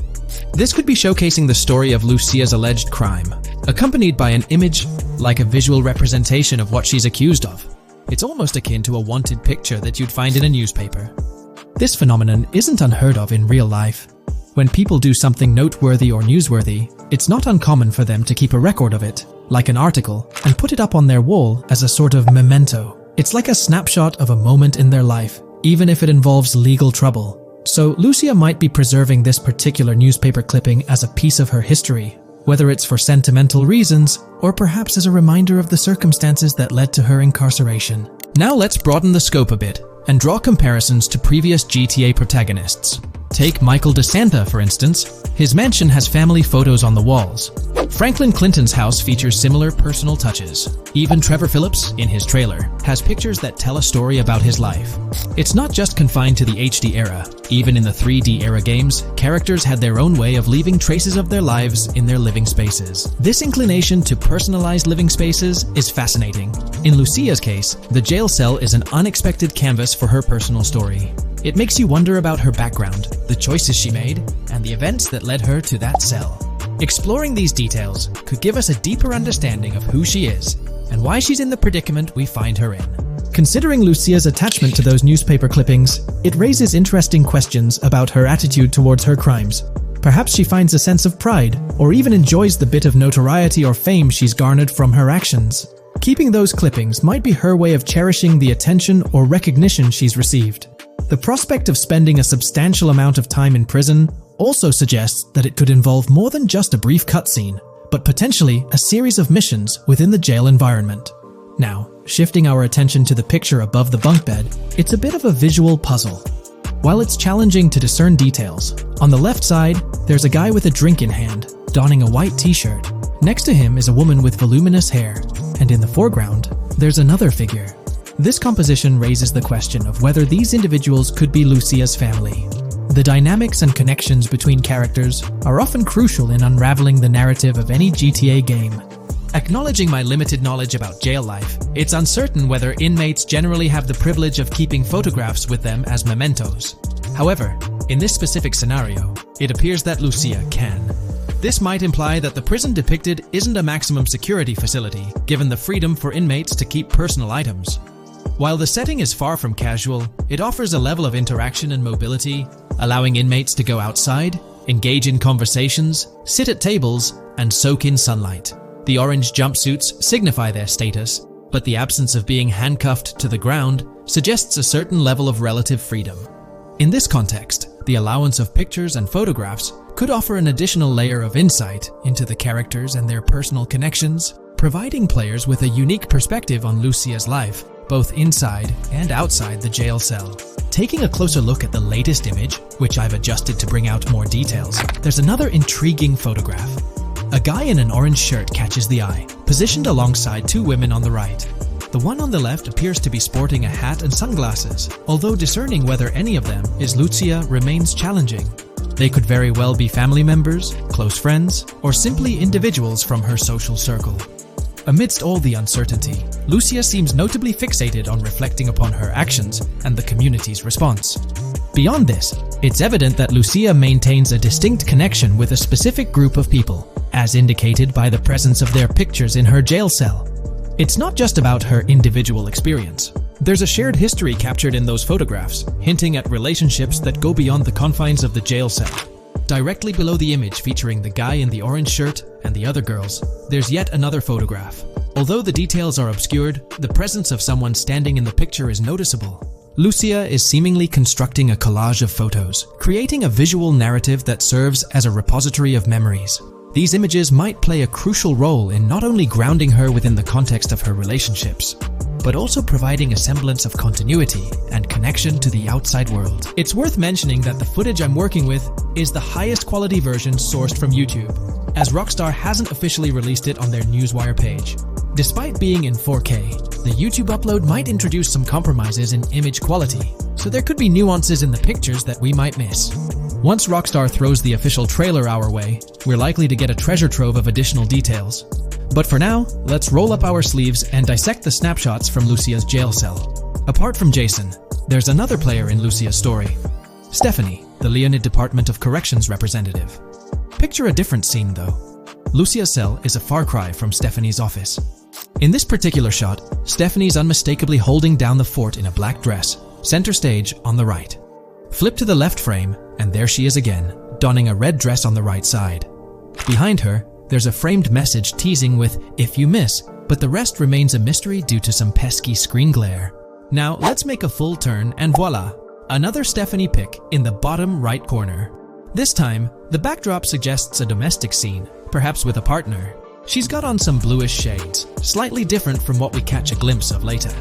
This could be showcasing the story of Lucia's alleged crime, accompanied by an image like a visual representation of what she's accused of. It's almost akin to a wanted picture that you'd find in a newspaper. This phenomenon isn't unheard of in real life. When people do something noteworthy or newsworthy, it's not uncommon for them to keep a record of it, like an article, and put it up on their wall as a sort of memento. It's like a snapshot of a moment in their life, even if it involves legal trouble. So Lucia might be preserving this particular newspaper clipping as a piece of her history, whether it's for sentimental reasons or perhaps as a reminder of the circumstances that led to her incarceration. Now let's broaden the scope a bit and draw comparisons to previous GTA protagonists. Take Michael DeSanta, for instance. His mansion has family photos on the walls. Franklin Clinton's house features similar personal touches. Even Trevor Phillips, in his trailer, has pictures that tell a story about his life. It's not just confined to the HD era. Even in the 3D era games, characters had their own way of leaving traces of their lives in their living spaces. This inclination to personalized living spaces is fascinating. In Lucia's case, the jail cell is an unexpected canvas for her personal story. It makes you wonder about her background, the choices she made, and the events that led her to that cell. Exploring these details could give us a deeper understanding of who she is and why she's in the predicament we find her in. Considering Lucia's attachment to those newspaper clippings, it raises interesting questions about her attitude towards her crimes. Perhaps she finds a sense of pride, or even enjoys the bit of notoriety or fame she's garnered from her actions. Keeping those clippings might be her way of cherishing the attention or recognition she's received. The prospect of spending a substantial amount of time in prison also suggests that it could involve more than just a brief cutscene, but potentially a series of missions within the jail environment. Now, shifting our attention to the picture above the bunk bed, it's a bit of a visual puzzle. While it's challenging to discern details, on the left side, there's a guy with a drink in hand, donning a white t-shirt. Next to him is a woman with voluminous hair, and in the foreground, there's another figure. This composition raises the question of whether these individuals could be Lucia's family. The dynamics and connections between characters are often crucial in unraveling the narrative of any GTA game. Acknowledging my limited knowledge about jail life, it's uncertain whether inmates generally have the privilege of keeping photographs with them as mementos. However, in this specific scenario, it appears that Lucia can. This might imply that the prison depicted isn't a maximum security facility, given the freedom for inmates to keep personal items. While the setting is far from casual, it offers a level of interaction and mobility, allowing inmates to go outside, engage in conversations, sit at tables, and soak in sunlight. The orange jumpsuits signify their status, but the absence of being handcuffed to the ground suggests a certain level of relative freedom. In this context, the allowance of pictures and photographs could offer an additional layer of insight into the characters and their personal connections, providing players with a unique perspective on Lucia's life, both inside and outside the jail cell. Taking a closer look at the latest image, which I've adjusted to bring out more details, there's another intriguing photograph. A guy in an orange shirt catches the eye, positioned alongside two women on the right. The one on the left appears to be sporting a hat and sunglasses, although discerning whether any of them is Lucia remains challenging. They could very well be family members, close friends, or simply individuals from her social circle. Amidst all the uncertainty, Lucia seems notably fixated on reflecting upon her actions and the community's response. Beyond this, it's evident that Lucia maintains a distinct connection with a specific group of people, as indicated by the presence of their pictures in her jail cell. It's not just about her individual experience. There's a shared history captured in those photographs, hinting at relationships that go beyond the confines of the jail cell. Directly below the image featuring the guy in the orange shirt and the other girls, there's yet another photograph. Although the details are obscured, the presence of someone standing in the picture is noticeable. Lucia is seemingly constructing a collage of photos, creating a visual narrative that serves as a repository of memories. These images might play a crucial role in not only grounding her within the context of her relationships, but also providing a semblance of continuity and connection to the outside world. It's worth mentioning that the footage I'm working with is the highest quality version sourced from YouTube, as Rockstar hasn't officially released it on their Newswire page. Despite being in 4K, the YouTube upload might introduce some compromises in image quality, so there could be nuances in the pictures that we might miss. Once Rockstar throws the official trailer our way, we're likely to get a treasure trove of additional details. But for now, let's roll up our sleeves and dissect the snapshots from Lucia's jail cell. Apart from Jason, there's another player in Lucia's story. Stephanie, the Leonid Department of Corrections representative. Picture a different scene though. Lucia's cell is a far cry from Stephanie's office. In this particular shot, Stephanie's unmistakably holding down the fort in a black dress, center stage on the right. Flip to the left frame, and there she is again, donning a red dress on the right side. Behind her, there's a framed message teasing with "if you miss," but the rest remains a mystery due to some pesky screen glare. Now let's make a full turn and voila, another Stephanie pic in the bottom right corner. This time, the backdrop suggests a domestic scene, perhaps with a partner. She's got on some bluish shades, slightly different from what we catch a glimpse of later.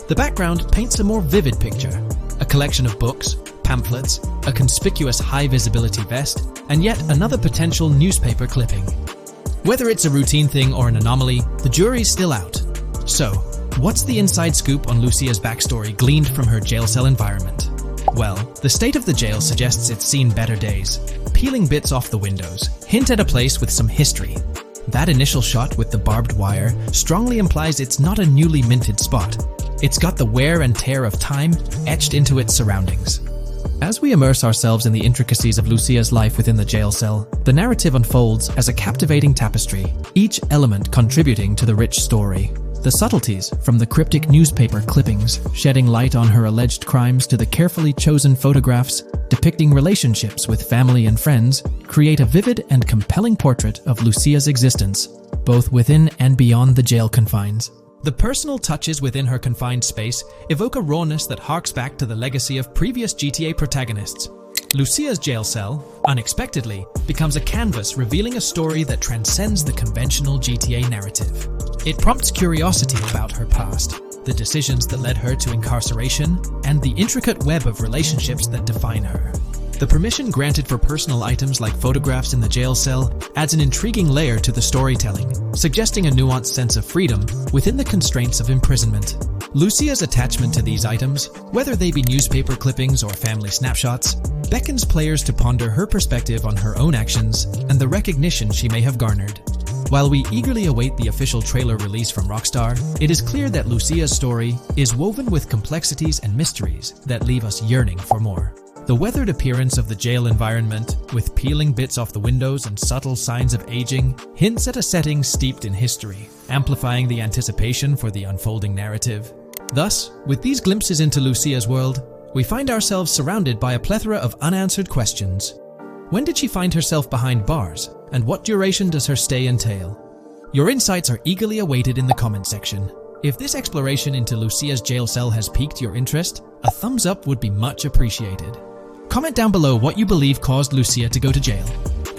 The background paints a more vivid picture, a collection of books, pamphlets, a conspicuous high-visibility vest, and yet another potential newspaper clipping. Whether it's a routine thing or an anomaly, the jury's still out. So, what's the inside scoop on Lucia's backstory gleaned from her jail cell environment? Well, the state of the jail suggests it's seen better days. Peeling bits off the windows hint at a place with some history. That initial shot with the barbed wire strongly implies it's not a newly minted spot. It's got the wear and tear of time etched into its surroundings. As we immerse ourselves in the intricacies of Lucia's life within the jail cell, the narrative unfolds as a captivating tapestry, each element contributing to the rich story. The subtleties, from the cryptic newspaper clippings shedding light on her alleged crimes to the carefully chosen photographs depicting relationships with family and friends, create a vivid and compelling portrait of Lucia's existence, both within and beyond the jail confines. The personal touches within her confined space evoke a rawness that harks back to the legacy of previous GTA protagonists. Lucia's jail cell, unexpectedly, becomes a canvas revealing a story that transcends the conventional GTA narrative. It prompts curiosity about her past, the decisions that led her to incarceration, and the intricate web of relationships that define her. The permission granted for personal items like photographs in the jail cell adds an intriguing layer to the storytelling, suggesting a nuanced sense of freedom within the constraints of imprisonment. Lucia's attachment to these items, whether they be newspaper clippings or family snapshots, beckons players to ponder her perspective on her own actions and the recognition she may have garnered. While we eagerly await the official trailer release from Rockstar, it is clear that Lucia's story is woven with complexities and mysteries that leave us yearning for more. The weathered appearance of the jail environment, with peeling bits off the windows and subtle signs of aging, hints at a setting steeped in history, amplifying the anticipation for the unfolding narrative. Thus, with these glimpses into Lucia's world, we find ourselves surrounded by a plethora of unanswered questions. When did she find herself behind bars, and what duration does her stay entail? Your insights are eagerly awaited in the comment section. If this exploration into Lucia's jail cell has piqued your interest, a thumbs up would be much appreciated. Comment down below what you believe caused Lucia to go to jail.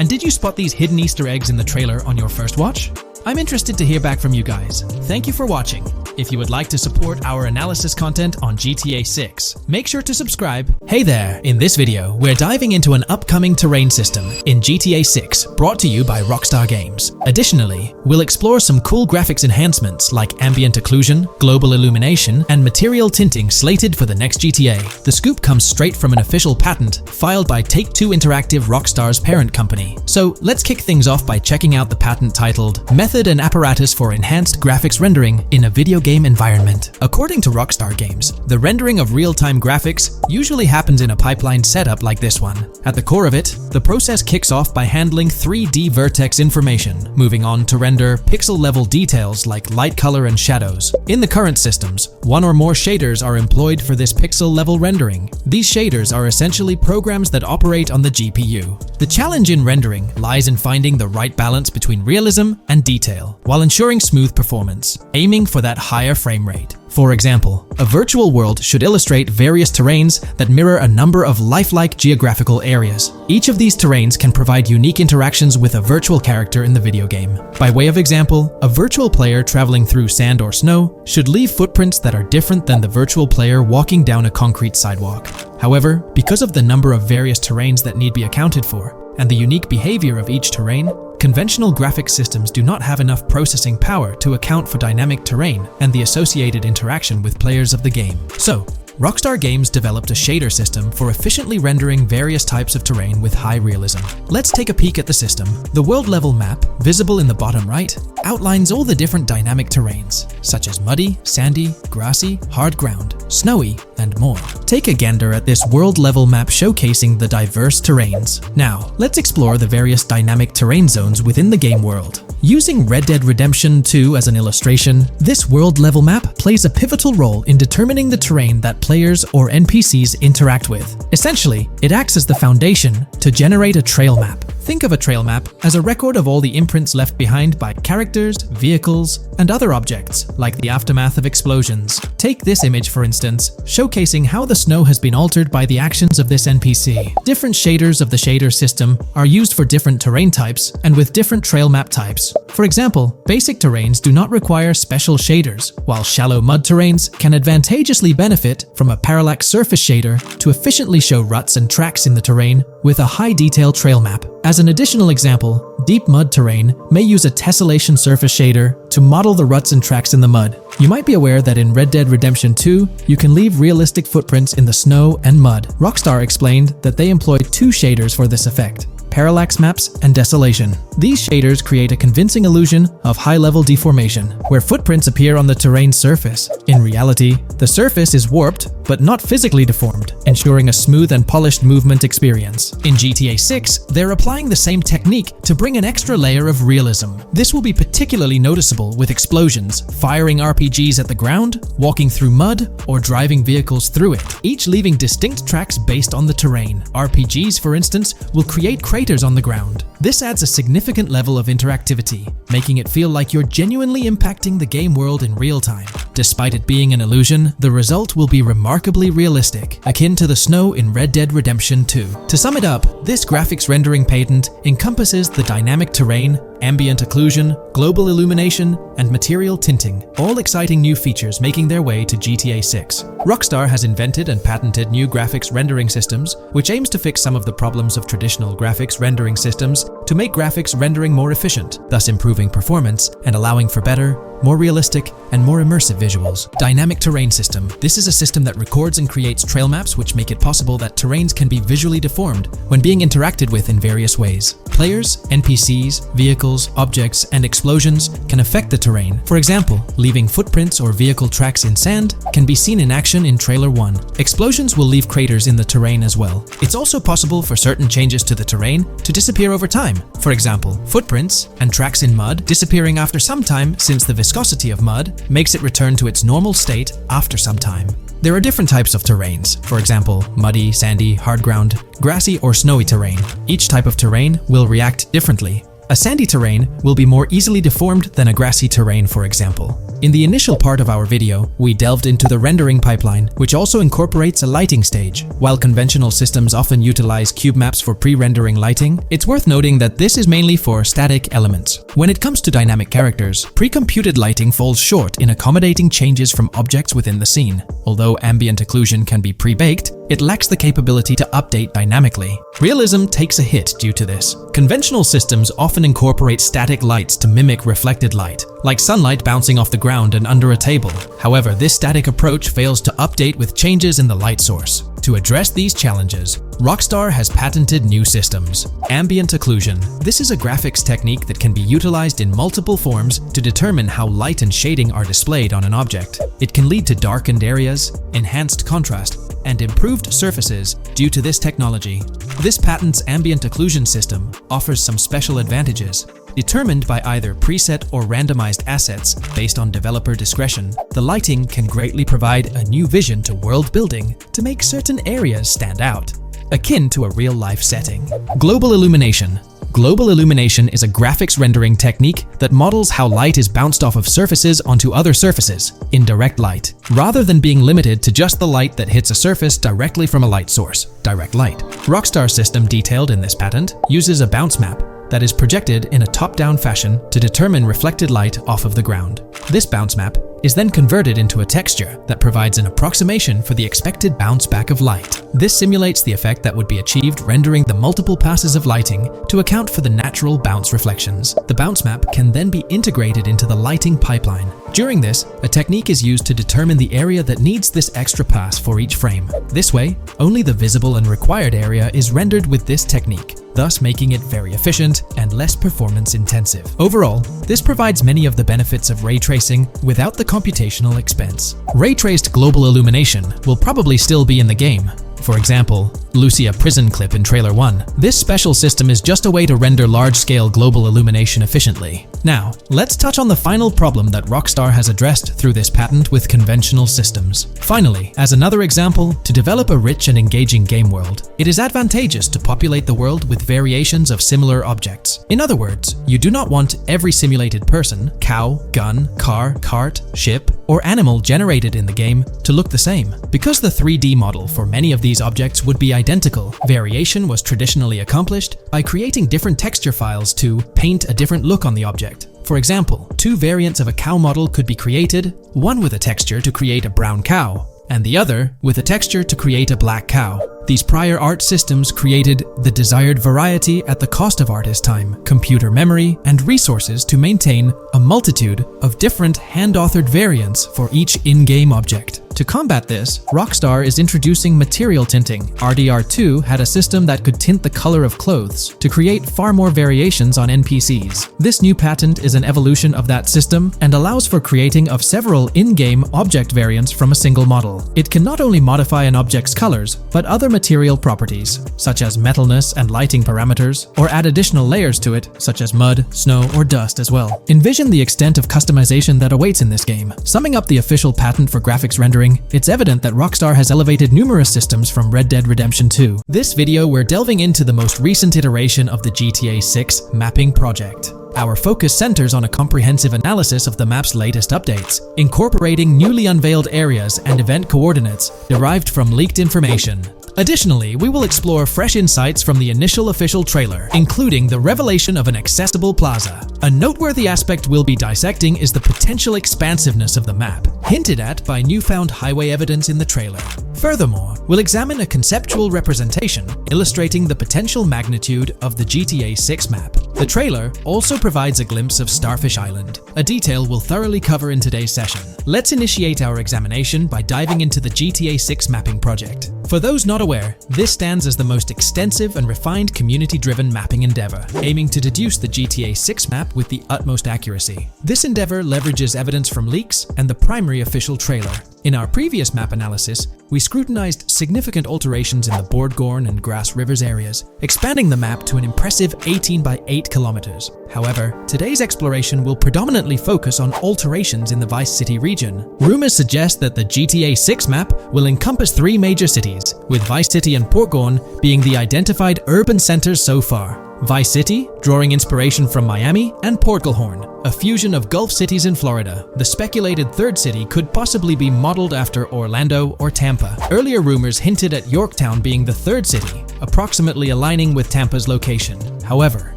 And did you spot these hidden Easter eggs in the trailer on your first watch? I'm interested to hear back from you guys. Thank you for watching. If you would like to support our analysis content on GTA 6, make sure to subscribe. Hey there! In this video, we're diving into an upcoming terrain system in GTA 6 brought to you by Rockstar Games. Additionally, we'll explore some cool graphics enhancements like ambient occlusion, global illumination, and material tinting slated for the next GTA. The scoop comes straight from an official patent filed by Take-Two Interactive, Rockstar's parent company. So let's kick things off by checking out the patent titled Method and Apparatus for Enhanced Graphics Rendering in a Video Game Environment. According to Rockstar Games, the rendering of real-time graphics usually happens in a pipeline setup like this one. At the core of it, the process kicks off by handling 3D vertex information, moving on to render pixel-level details like light, color, and shadows. In the current systems, one or more shaders are employed for this pixel-level rendering. These shaders are essentially programs that operate on the GPU. The challenge in rendering lies in finding the right balance between realism and detail, while ensuring smooth performance, aiming for that higher frame rate. For example, a virtual world should illustrate various terrains that mirror a number of lifelike geographical areas. Each of these terrains can provide unique interactions with a virtual character in the video game. By way of example, a virtual player traveling through sand or snow should leave footprints that are different than the virtual player walking down a concrete sidewalk. However, because of the number of various terrains that need to be accounted for, and the unique behavior of each terrain, conventional graphics systems do not have enough processing power to account for dynamic terrain and the associated interaction with players of the game. So, Rockstar Games developed a shader system for efficiently rendering various types of terrain with high realism. Let's take a peek at the system. The world level map, visible in the bottom right, outlines all the different dynamic terrains, such as muddy, sandy, grassy, hard ground, snowy, and more. Take a gander at this world level map showcasing the diverse terrains. Now, let's explore the various dynamic terrain zones within the game world. Using Red Dead Redemption 2 as an illustration, this world level map plays a pivotal role in determining the terrain that players or NPCs interact with. Essentially, it acts as the foundation to generate a trail map. Think of a trail map as a record of all the imprints left behind by characters, vehicles, and other objects, like the aftermath of explosions. Take this image for instance, showcasing how the snow has been altered by the actions of this NPC. Different shaders of the shader system are used for different terrain types and with different trail map types. For example, basic terrains do not require special shaders, while shallow mud terrains can advantageously benefit from a parallax surface shader to efficiently show ruts and tracks in the terrain with a high detail trail map. As an additional example, deep mud terrain may use a tessellation surface shader to model the ruts and tracks in the mud. You might be aware that in Red Dead Redemption 2, you can leave realistic footprints in the snow and mud. Rockstar explained that they employed two shaders for this effect: parallax maps and desolation. These shaders create a convincing illusion of high-level deformation, where footprints appear on the terrain's surface. In reality, the surface is warped but not physically deformed, ensuring a smooth and polished movement experience. In GTA 6, they're applying the same technique to bring an extra layer of realism. This will be particularly noticeable with explosions, firing RPGs at the ground, walking through mud, or driving vehicles through it, each leaving distinct tracks based on the terrain. RPGs, for instance, will create craters on the ground. This adds a significant level of interactivity, making it feel like you're genuinely impacting the game world in real time. Despite it being an illusion, the result will be remarkably realistic, akin to the snow in Red Dead Redemption 2. To sum it up, this graphics rendering patent encompasses the dynamic terrain, ambient occlusion, global illumination, and material tinting, all exciting new features making their way to GTA 6. Rockstar has invented and patented new graphics rendering systems, which aims to fix some of the problems of traditional graphics rendering systems to make graphics rendering more efficient, thus improving performance and allowing for better, more realistic, and more immersive visuals. Dynamic Terrain System. This is a system that records and creates trail maps which make it possible that terrains can be visually deformed when being interacted with in various ways. Players, NPCs, vehicles, objects, and explosions can affect the terrain. For example, leaving footprints or vehicle tracks in sand can be seen in action in Trailer 1. Explosions will leave craters in the terrain as well. It's also possible for certain changes to the terrain to disappear over time. For example, footprints and tracks in mud disappearing after some time, since the viscosity of mud makes it return to its normal state after some time. There are different types of terrains, for example, muddy, sandy, hard ground, grassy, or snowy terrain. Each type of terrain will react differently. A sandy terrain will be more easily deformed than a grassy terrain, for example. In the initial part of our video, we delved into the rendering pipeline, which also incorporates a lighting stage. While conventional systems often utilize cube maps for pre-rendering lighting, it's worth noting that this is mainly for static elements. When it comes to dynamic characters, pre-computed lighting falls short in accommodating changes from objects within the scene. Although ambient occlusion can be pre-baked, it lacks the capability to update dynamically. Realism takes a hit due to this. Conventional systems often incorporate static lights to mimic reflected light, like sunlight bouncing off the ground and under a table. However, this static approach fails to update with changes in the light source. To address these challenges, Rockstar has patented new systems. Ambient occlusion. This is a graphics technique that can be utilized in multiple forms to determine how light and shading are displayed on an object. It can lead to darkened areas, enhanced contrast, and improved surfaces due to this technology. This patent's ambient occlusion system offers some special advantages. Determined by either preset or randomized assets based on developer discretion, the lighting can greatly provide a new vision to world building to make certain areas stand out, akin to a real-life setting. Global illumination. Global illumination is a graphics rendering technique that models how light is bounced off of surfaces onto other surfaces in direct light, rather than being limited to just the light that hits a surface directly from a light source, direct light. Rockstar's system detailed in this patent uses a bounce map that is projected in a top-down fashion to determine reflected light off of the ground. This bounce map is then converted into a texture that provides an approximation for the expected bounce back of light. This simulates the effect that would be achieved rendering the multiple passes of lighting to account for the natural bounce reflections. The bounce map can then be integrated into the lighting pipeline. During this, a technique is used to determine the area that needs this extra pass for each frame. This way, only the visible and required area is rendered with this technique, thus making it very efficient and less performance intensive. Overall, this provides many of the benefits of ray tracing without the computational expense. Ray-traced global illumination will probably still be in the game. For example, Lucia prison clip in Trailer 1. This special system is just a way to render large-scale global illumination efficiently. Now, let's touch on the final problem that Rockstar has addressed through this patent with conventional systems. Finally, as another example, to develop a rich and engaging game world, it is advantageous to populate the world with variations of similar objects. In other words, you do not want every simulated person, cow, gun, car, cart, ship, or animal generated in the game to look the same. Because the 3D model for many of these objects would be identical, variation was traditionally accomplished by creating different texture files to paint a different look on the object. For example, two variants of a cow model could be created, one with a texture to create a brown cow, and the other with a texture to create a black cow. These prior art systems created the desired variety at the cost of artist time, computer memory, and resources to maintain a multitude of different hand-authored variants for each in-game object. To combat this, Rockstar is introducing material tinting. RDR2 had a system that could tint the color of clothes to create far more variations on NPCs. This new patent is an evolution of that system and allows for creating of several in-game object variants from a single model. It can not only modify an object's colors, but other material properties, such as metalness and lighting parameters, or add additional layers to it, such as mud, snow, or dust as well. Envision the extent of customization that awaits in this game. Summing up the official patent for graphics rendering, it's evident that Rockstar has elevated numerous systems from Red Dead Redemption 2. This video, we're delving into the most recent iteration of the GTA 6 mapping project. Our focus centers on a comprehensive analysis of the map's latest updates, incorporating newly unveiled areas and event coordinates derived from leaked information. Additionally, we will explore fresh insights from the initial official trailer, including the revelation of an accessible plaza. A noteworthy aspect we'll be dissecting is the potential expansiveness of the map, hinted at by newfound highway evidence in the trailer. Furthermore, we'll examine a conceptual representation illustrating the potential magnitude of the GTA 6 map. The trailer also provides a glimpse of Starfish Island, a detail we'll thoroughly cover in today's session. Let's initiate our examination by diving into the GTA 6 mapping project. For those not aware, this stands as the most extensive and refined community-driven mapping endeavor, aiming to deduce the GTA 6 map with the utmost accuracy. This endeavor leverages evidence from leaks and the primary official trailer. In our previous map analysis, we scrutinized significant alterations in the Bordgorn and Grass Rivers areas, expanding the map to an impressive 18 by 8 kilometers. However, today's exploration will predominantly focus on alterations in the Vice City region. Rumors suggest that the GTA 6 map will encompass 3 major cities, with Vice City and Portgorn being the identified urban centers so far. Vice City, drawing inspiration from Miami, and Port Gilhorn, a fusion of Gulf cities in Florida. The speculated third city could possibly be modeled after Orlando or Tampa. Earlier rumors hinted at Yorktown being the third city, approximately aligning with Tampa's location. However,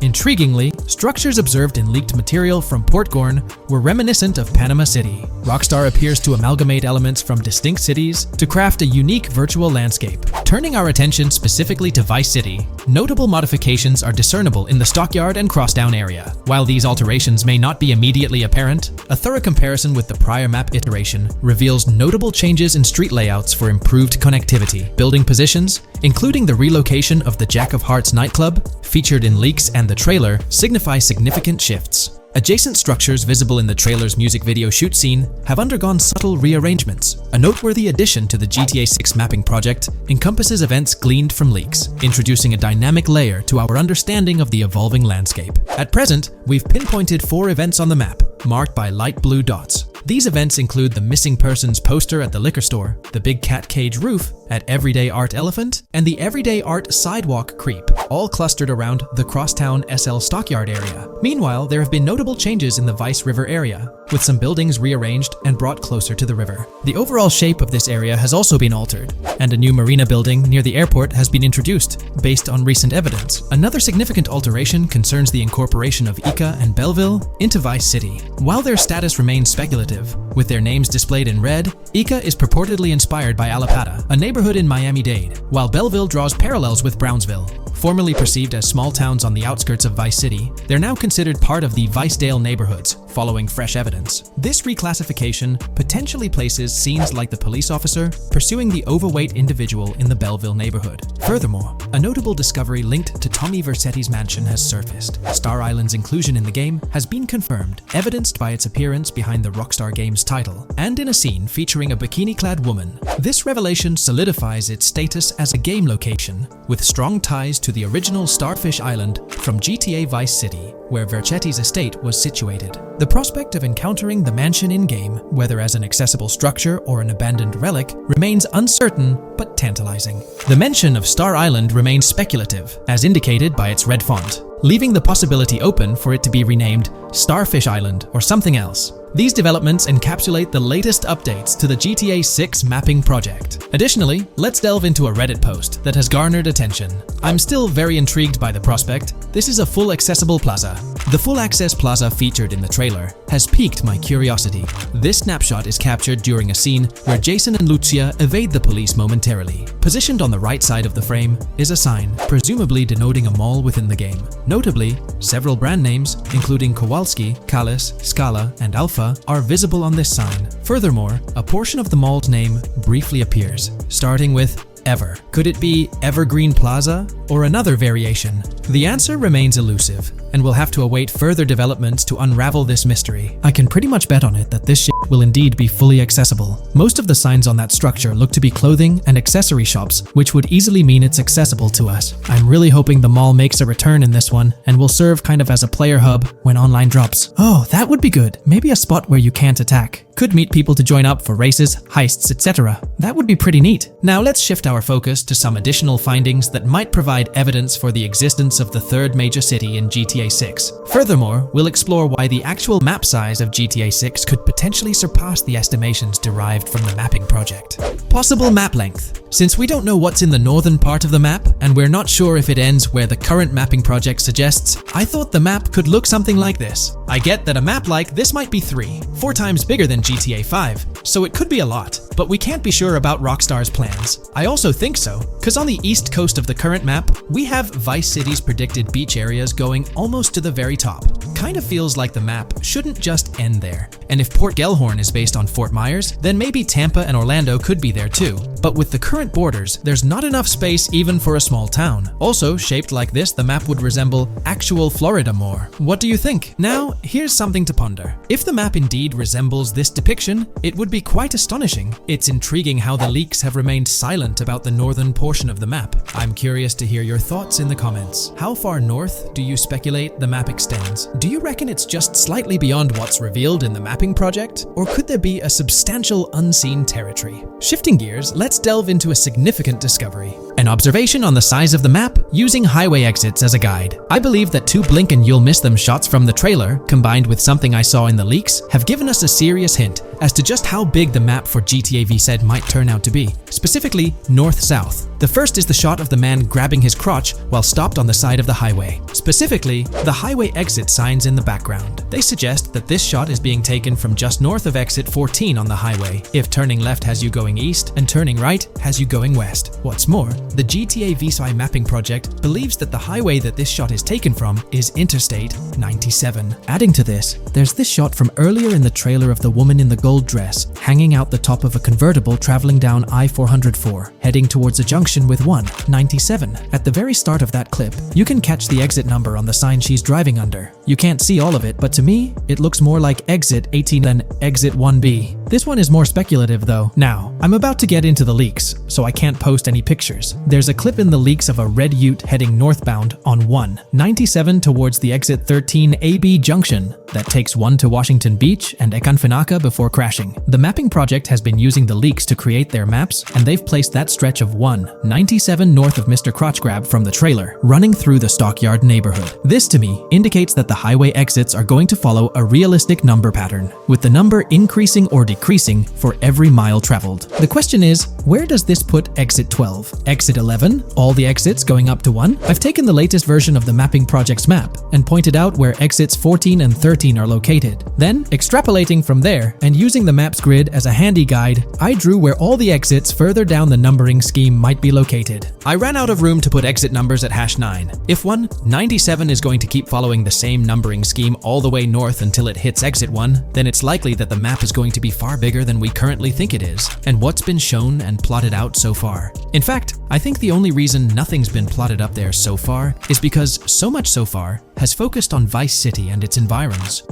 intriguingly, structures observed in leaked material from Port Gorn were reminiscent of Panama City. Rockstar appears to amalgamate elements from distinct cities to craft a unique virtual landscape. Turning our attention specifically to Vice City, notable modifications are discernible in the Stockyard and Crosstown area. While these alterations may not be immediately apparent, a thorough comparison with the prior map iteration reveals notable changes in street layouts for improved connectivity. Building positions, including the relocation of the Jack of Hearts nightclub, featured in leaks and the trailer, signify significant shifts. Adjacent structures visible in the trailer's music video shoot scene have undergone subtle rearrangements. A noteworthy addition to the GTA 6 mapping project encompasses events gleaned from leaks, introducing a dynamic layer to our understanding of the evolving landscape. At present, we've pinpointed 4 events on the map, marked by light blue dots. These events include the missing persons poster at the liquor store, the big cat cage roof at Everyday Art Elephant, and the Everyday Art Sidewalk Creep, all clustered around the Crosstown SL Stockyard area. Meanwhile, there have been notable changes in the Vice River area, with some buildings rearranged and brought closer to the river. The overall shape of this area has also been altered, and a new marina building near the airport has been introduced, based on recent evidence. Another significant alteration concerns the incorporation of Ica and Belleville into Vice City. While their status remains speculative, with their names displayed in red, Ica is purportedly inspired by Allapattah, a neighborhood in Miami-Dade, while Belleville draws parallels with Brownsville. Formerly perceived as small towns on the outskirts of Vice City, they're now considered part of the Vicedale neighborhoods, following fresh evidence. This reclassification potentially places scenes like the police officer pursuing the overweight individual in the Belleville neighborhood. Furthermore, a notable discovery linked to Tommy Vercetti's mansion has surfaced. Star Island's inclusion in the game has been confirmed, evidenced by its appearance behind the Rockstar Games title, and in a scene featuring a bikini-clad woman. This revelation solidifies its status as a game location, with strong ties to the original Starfish Island from GTA Vice City, where Vercetti's estate was situated. The prospect of encountering the mansion in-game, whether as an accessible structure or an abandoned relic, remains uncertain but tantalizing. The mention of Star Island remains speculative, as indicated by its red font, leaving the possibility open for it to be renamed Starfish Island or something else. These developments encapsulate the latest updates to the GTA 6 mapping project. Additionally, let's delve into a Reddit post that has garnered attention. I'm still very intrigued by the prospect. This is a full accessible plaza. The full access plaza featured in the trailer has piqued my curiosity. This snapshot is captured during a scene where Jason and Lucia evade the police momentarily. Positioned on the right side of the frame is a sign, presumably denoting a mall within the game. Notably, several brand names, including Kowalski, Callis, Scala, and Alpha, are visible on this sign. Furthermore, a portion of the mall's name briefly appears, starting with Ever. Could it be Evergreen Plaza or another variation? The answer remains elusive, and we'll have to await further developments to unravel this mystery. I can pretty much bet on it that this shit will indeed be fully accessible. Most of the signs on that structure look to be clothing and accessory shops, which would easily mean it's accessible to us. I'm really hoping the mall makes a return in this one and will serve kind of as a player hub when online drops. Oh, that would be good. Maybe a spot where you can't attack. Could meet people to join up for races, heists, etc. That would be pretty neat. Now let's shift our focus to some additional findings that might provide evidence for the existence of the third major city in GTA 6. Furthermore, we'll explore why the actual map size of GTA 6 could potentially surpass the estimations derived from the mapping project. Possible map length. Since we don't know what's in the northern part of the map, and we're not sure if it ends where the current mapping project suggests, I thought the map could look something like this. I get that a map like this might be 4 times bigger than GTA 5, so it could be a lot, but we can't be sure about Rockstar's plans. I also think so, because on the east coast of the current map, we have Vice City's predicted beach areas going almost to the very top. Kind of feels like the map shouldn't just end there. And if Port Gilhorn is based on Fort Myers, then maybe Tampa and Orlando could be there too. But with the current borders, there's not enough space even for a small town. Also, shaped like this, the map would resemble actual Florida more. What do you think? Now, here's something to ponder. If the map indeed resembles this depiction, it would be quite astonishing. It's intriguing how the leaks have remained silent about the northern portion of the map. I'm curious to hear your thoughts in the comments. How far north do you speculate the map extends? Do you reckon it's just slightly beyond what's revealed in the mapping project? Or could there be a substantial unseen territory? Shifting gears, let's delve into a significant discovery. An observation on the size of the map using highway exits as a guide. I believe that 2 blink and you'll miss them shots from the trailer, combined with something I saw in the leaks, have given us a serious hint as to just how big the map for GTA VZ might turn out to be, specifically north-south. The first is the shot of the man grabbing his crotch while stopped on the side of the highway. Specifically, the highway exit signs in the background. They suggest that this shot is being taken from just north of exit 14 on the highway, if turning left has you going east and turning right has you going west. What's more, the GTA VZ mapping project believes that the highway that this shot is taken from is Interstate 97. Adding to this, there's this shot from earlier in the trailer of the woman in the gold dress hanging out the top of a convertible traveling down I-404, heading towards a junction with 197. At the very start of that clip, you can catch the exit number on the sign she's driving under. You can't see all of it, but to me, it looks more like exit 18 than exit 1B. This one is more speculative though. Now, I'm about to get into the leaks, so I can't post any pictures. There's a clip in the leaks of a red ute heading northbound on 197 towards the exit 13 AB junction that takes 1 to Washington Beach and Ekanfinaka before crashing. The mapping project has been using the leaks to create their maps, and they've placed that stretch of 197 north of Mr. Crotch Grab from the trailer, running through the Stockyard neighborhood. This to me indicates that the highway exits are going to follow a realistic number pattern, with the number increasing or decreasing for every mile traveled. The question is, where does this put exit 12? Exit 11? All the exits going up to 1? I've taken the latest version of the mapping project's map and pointed out where exits 14 and 13 are located. Then, extrapolating from there and using the map's grid as a handy guide, I drew where all the exits further down the numbering scheme might be located. I ran out of room to put exit numbers at #9. If 197 is going to keep following the same numbering scheme all the way north until it hits exit 1, then it's likely that the map is going to be far bigger than we currently think it is, and what's been shown and plotted out so far. In fact, I think the only reason nothing's been plotted up there so far is because so much so far has focused on Vice City and its environs.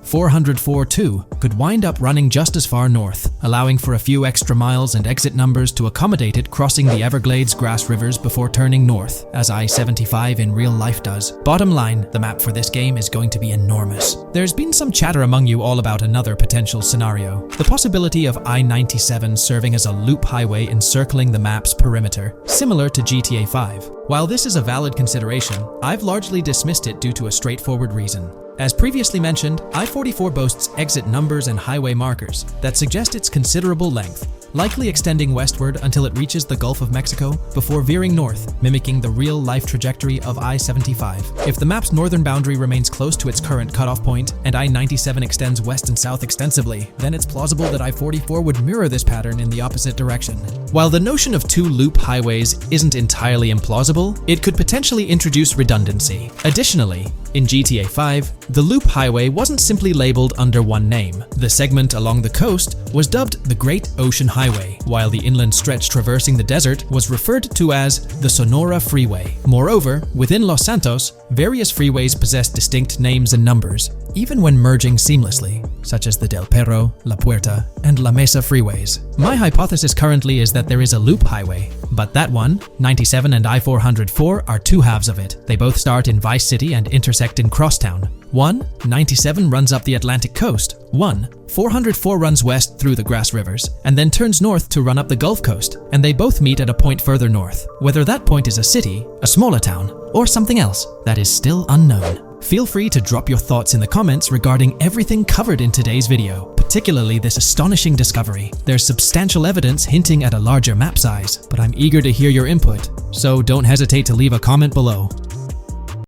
404-2 could wind up running just as far north, allowing for a few extra miles and exit numbers to accommodate it crossing the Everglades grass rivers before turning north, as I-75 in real life does. Bottom line, the map for this game is going to be enormous. There's been some chatter among you all about another potential scenario, the possibility of I-97 serving as a loop highway encircling the map's perimeter, similar to GTA 5. While this is a valid consideration, I've largely dismissed it due to a straightforward reason. As previously mentioned, I-44 boasts exit numbers and highway markers that suggest its considerable length, likely extending westward until it reaches the Gulf of Mexico before veering north, mimicking the real-life trajectory of I-75. If the map's northern boundary remains close to its current cutoff point, and I-97 extends west and south extensively, then it's plausible that I-44 would mirror this pattern in the opposite direction. While the notion of 2 loop highways isn't entirely implausible, it could potentially introduce redundancy. Additionally, in GTA 5, the loop highway wasn't simply labeled under one name. The segment along the coast was dubbed the Great Ocean Highway, while the inland stretch traversing the desert was referred to as the Sonora Freeway. Moreover, within Los Santos, various freeways possess distinct names and numbers, even when merging seamlessly, such as the Del Perro, La Puerta, and La Mesa freeways. My hypothesis currently is that there is a loop highway, but that one, 97 and I-404, are 2 halves of it. They both start in Vice City and intersect in Crosstown. 197 runs up the Atlantic coast. 404 runs west through the Grass Rivers, and then turns north to run up the Gulf Coast, and they both meet at a point further north. Whether that point is a city, a smaller town, or something else, that is still unknown. Feel free to drop your thoughts in the comments regarding everything covered in today's video, particularly this astonishing discovery. There's substantial evidence hinting at a larger map size, but I'm eager to hear your input, so don't hesitate to leave a comment below.